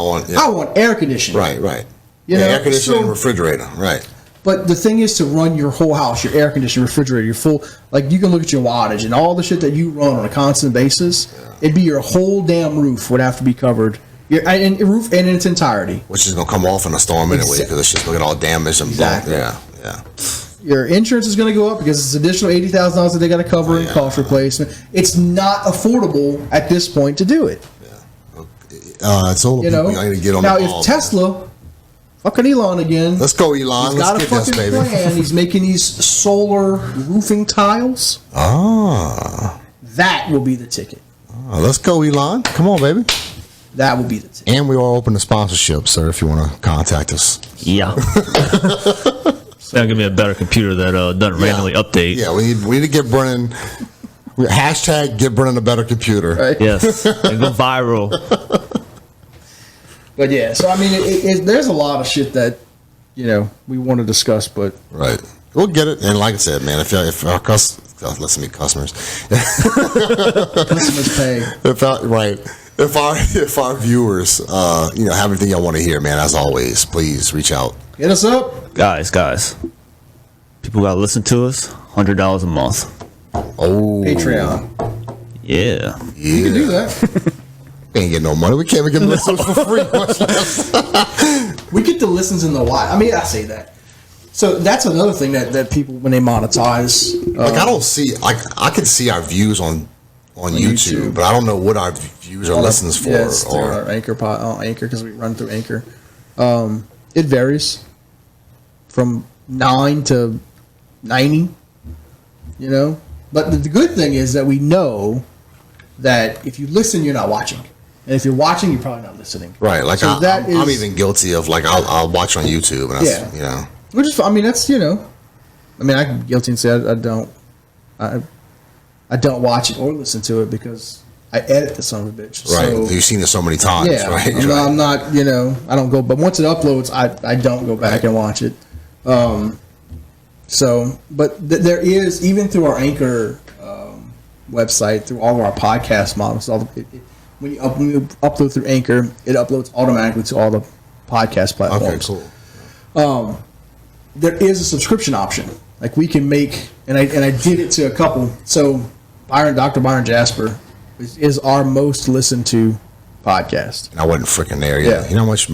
want air conditioning. Right. Air conditioning, refrigerator, right. But the thing is to run your whole house, your air conditioner, refrigerator, your full, like you can look at your wattage and all the shit that you run on a constant basis. Yeah. It'd be your whole damn roof would have to be covered. And roof in its entirety, which is gonna come off in a storm anyway because it's just gonna get all damaged and blown. Yeah. Your insurance is gonna go up because it's additional $80,000 that they got to cover in cost replacement. It's not affordable at this point to do it. Yeah. It's all people I need to get on now. The ball, if Tesla, fucking Elon again, let's go, Elon. He's got a fucking plan. He's making these solar roofing tiles. That will be the ticket. Let's go, Elon. Come on, baby. That would be the ticket. And we are open to sponsorship, sir, if you want to contact us. Yeah. That'll give me a better computer that doesn't randomly update. Yeah, we need to get Brennan. Hashtag get Brennan a better computer. Right? Yes. And go viral. But yeah, so I mean, there's a lot of shit that we want to discuss, but right, we'll get it. And like I said, man, if our customers pay. If our viewers, have anything y'all want to hear, man, as always, please reach out. Hit us up, guys. People gotta listen to us. $100 a month. Oh, Patreon. Yeah. You can do that. We ain't getting no money. We can't even get the listens for free. Much less. We get the listens in the wild. I mean, I say that. So that's another thing that people, when they monetize, I don't see. I can see our views on YouTube, but I don't know what our views or listens for. Yes, or our Anchor because we run through Anchor. It varies from 9 to 90. You know, but the good thing is that we know that if you listen, you're not watching, and if you're watching, you're probably not listening. Right. Like so I'm even guilty of like I'll watch on YouTube, and that's, you know, which is, I mean, that's, you know, I mean, I'm guilty and say I don't watch it or listen to it because I edit the son of a bitch. Right. So, You've seen it so many times, yeah, right? I'm not, you know, I don't go, but once it uploads, I don't go back and watch it. So, but there is, even through our Anchor website, through all of our podcast models, when you upload through Anchor, it uploads automatically to all the podcast platforms. Okay, cool. There is a subscription option. Like we can make, and I did it to a couple. So Dr. Byron Jasper is our most listened to podcast. And I wasn't freaking there yet. Yeah. You know how much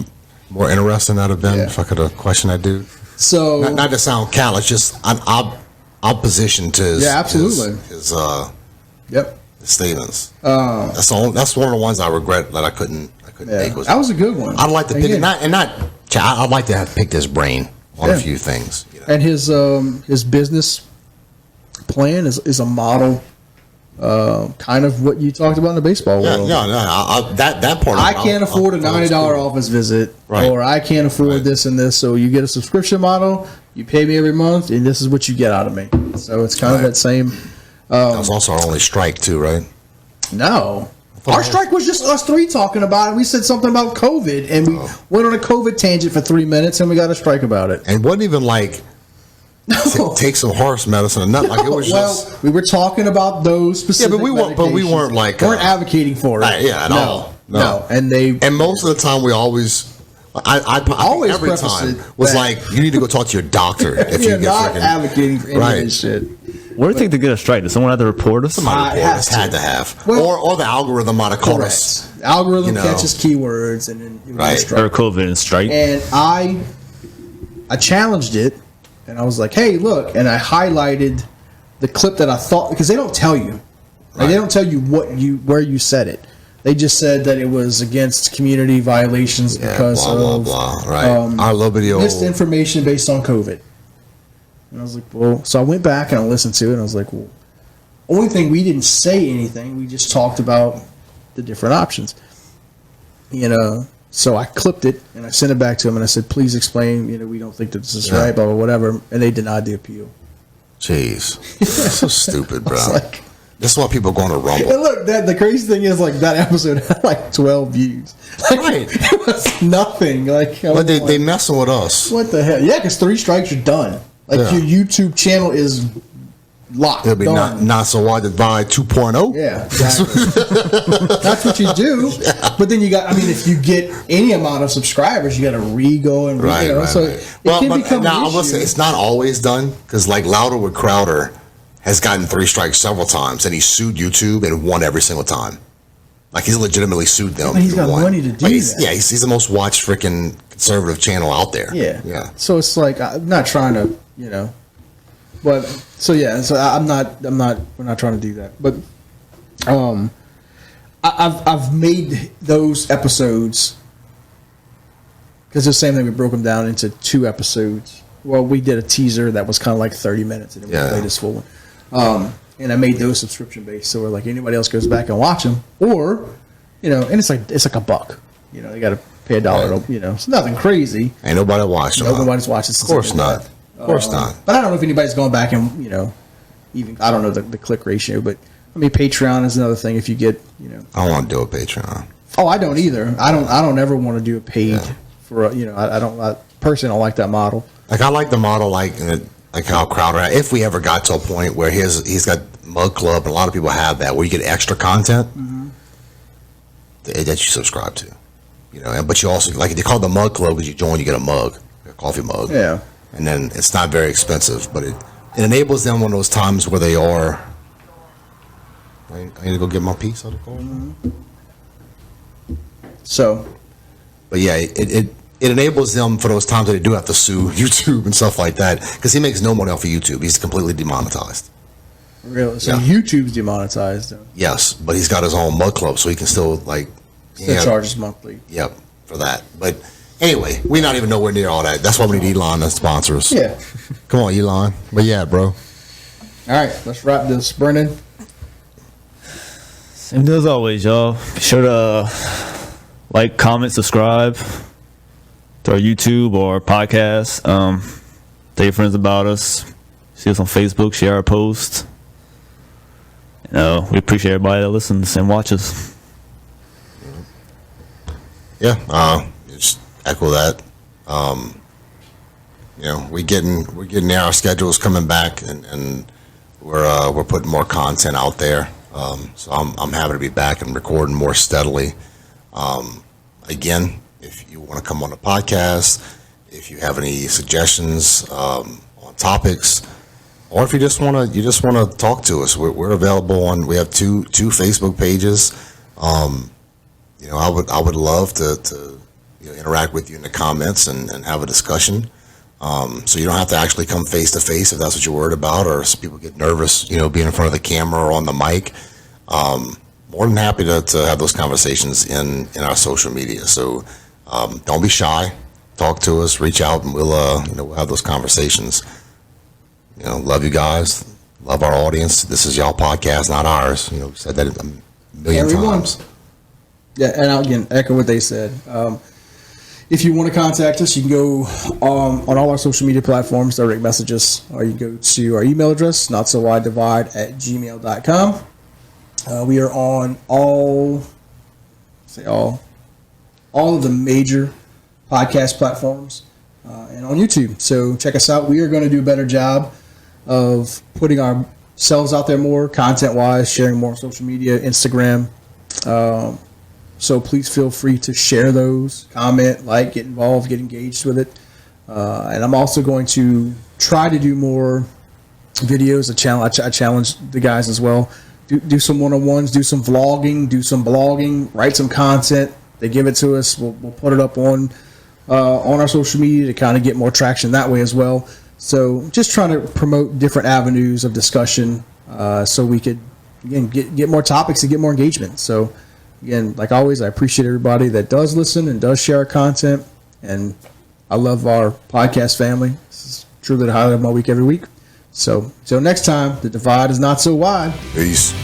more interesting that'd have been if I could have questioned that dude? So not to sound callous, just I'm opposition to his, absolutely. his Yep. statements. That's one of the ones I regret that I couldn't make. That was a good one. I'd like to pick I'd like to have picked his brain on a few things. You know? And his business plan is a model, kind of what you talked about in the baseball world. That part. I can't afford a $90 office visit, or I can't afford this and this. So you get a subscription model. You pay me every month, and this is what you get out of me. So it's kind of that same. That was also our only strike too, right? No. Our strike was just us three talking about it. We said something about COVID, and we went on a COVID tangent for 3 minutes, and we got a strike about it. And wasn't even like take some horse medicine or nothing. Like it was just. We were talking about those specific. Yeah, but we weren't like weren't advocating for it. At all. No. And most of the time we always. I always every time was like, you need to go talk to your doctor if you get not advocating for any of this shit. What do you think to get a strike? Does someone have to report us? Somebody report us. Had to have. Well, or the algorithm might have called us. The algorithm catches keywords and then or COVID and strike. And I challenged it, and I was like, hey, look, and I highlighted the clip that I thought, because they don't tell you. Right? They don't tell you where you said it. They just said that it was against community violations because of Right. Our little video misinformation based on COVID. And I was like, well, so I went back and I listened to it, and I was like, well, only thing, we didn't say anything. We just talked about the different options. You know, so I clipped it and I sent it back to them and I said, please explain, you know, we don't think that this is right, blah, blah, whatever. And they denied the appeal. Jeez. That's so stupid, bro. This is why people go on a Rumble. And look, the crazy thing is, like, that episode had like 12 views. Like, it was nothing. Like, but they messing with us. What the hell? Yeah, because 3 strikes, you're done. Like, your YouTube channel is locked. It'll be not so wide to buy 2.0. Yeah, exactly. That's what you do. Yeah. But then you got, I mean, if you get any amount of subscribers, you got to re-go and so it can become an issue. I will say it's not always done, because like Louder with Crowder has gotten 3 strikes several times, and he sued YouTube and won every single time. Like, he's legitimately sued them. But he's got money to do that. Yeah, he's the most watched freaking conservative channel out there. Yeah. So it's like, I'm not trying to, you know, but so we're not trying to do that. But I've made those episodes, because the same thing, we broke them down into 2 episodes. Well, we did a teaser that was kind of like 30 minutes, and then we played this full one. And I made those subscription based, so we're like, anybody else goes back and watch them, or, you know, and it's like $1. You know, they got to pay $1. To, you know, it's nothing crazy. Ain't nobody watched them. Nobody's watching. Of course not. Of course not. But I don't know if anybody's going back and, you know, even, I don't know the click ratio, but I mean, Patreon is another thing. If you get, you know, I don't want to do a Patreon. Oh, I don't either. I don't ever want to do a paid for a, you know. I personally don't like that model. Like, I like the model like how Crowder, if we ever got to a point where he's got Mug Club, and a lot of people have that, where you get extra content that you subscribe to, you know. But you also, like, they call it the Mug Club because you join, you get a mug, a coffee mug, and then it's not very expensive, but it enables them one of those times where they are. I need to go get my piece of the coffee. So, but yeah, it enables them for those times that they do have to sue YouTube and stuff like that, because he makes no money off of YouTube. He's completely demonetized. Really? So YouTube's demonetized. Yes, but he's got his own Mug Club, so he can still, like, charges monthly. Yep, for that. But Anyway, we're not even nowhere near all that. That's why we need Elon to sponsor us. Yeah. Come on, Elon. But yeah, bro. All right, let's wrap this. Brennan. And as always, y'all, be sure to like, comment, subscribe to our YouTube or podcast. Tell your friends about us. See us on Facebook. Share our posts. We appreciate everybody that listens and watches. Yeah, just echo that. We're getting there. Our schedule's coming back, and we're putting more content out there. So I'm happy to be back and recording more steadily. Again, if you want to come on the podcast, if you have any suggestions on topics, or if you just want to talk to us, we're available on. We have two Facebook pages. I would love to interact with you in the comments and have a discussion. So you don't have to actually come face to face if that's what you're worried about, or some people get nervous, being in front of the camera or on the mic. More than happy to have those conversations in our social media. So don't be shy. Talk to us. Reach out, and we'll have those conversations. Love you guys. Love our audience. This is y'all podcast, not ours. We said that a million times. Yeah, and again, echo what they said. If you want to contact us, you can go on all our social media platforms, direct message us, or you can go to our email address, notsowidedivide@gmail.com. We are on all of the major podcast platforms and on YouTube. So check us out. We are going to do a better job of putting ourselves out there more content-wise, sharing more on social media, Instagram. So please feel free to share those, comment, get involved, get engaged with it. And I'm also going to try to do more videos. I challenge the guys as well. Do some one-on-ones, do some vlogging, do some blogging, write some content. They give it to us. We'll put it up on our social media to kind of get more traction that way as well. So just trying to promote different avenues of discussion so we could, again, get more topics and get more engagement. So, again, like always, I appreciate everybody that does listen and does share our content. And I love our podcast family. This is truly the highlight of my week every week. So, until next time, the divide is not so wide. Peace.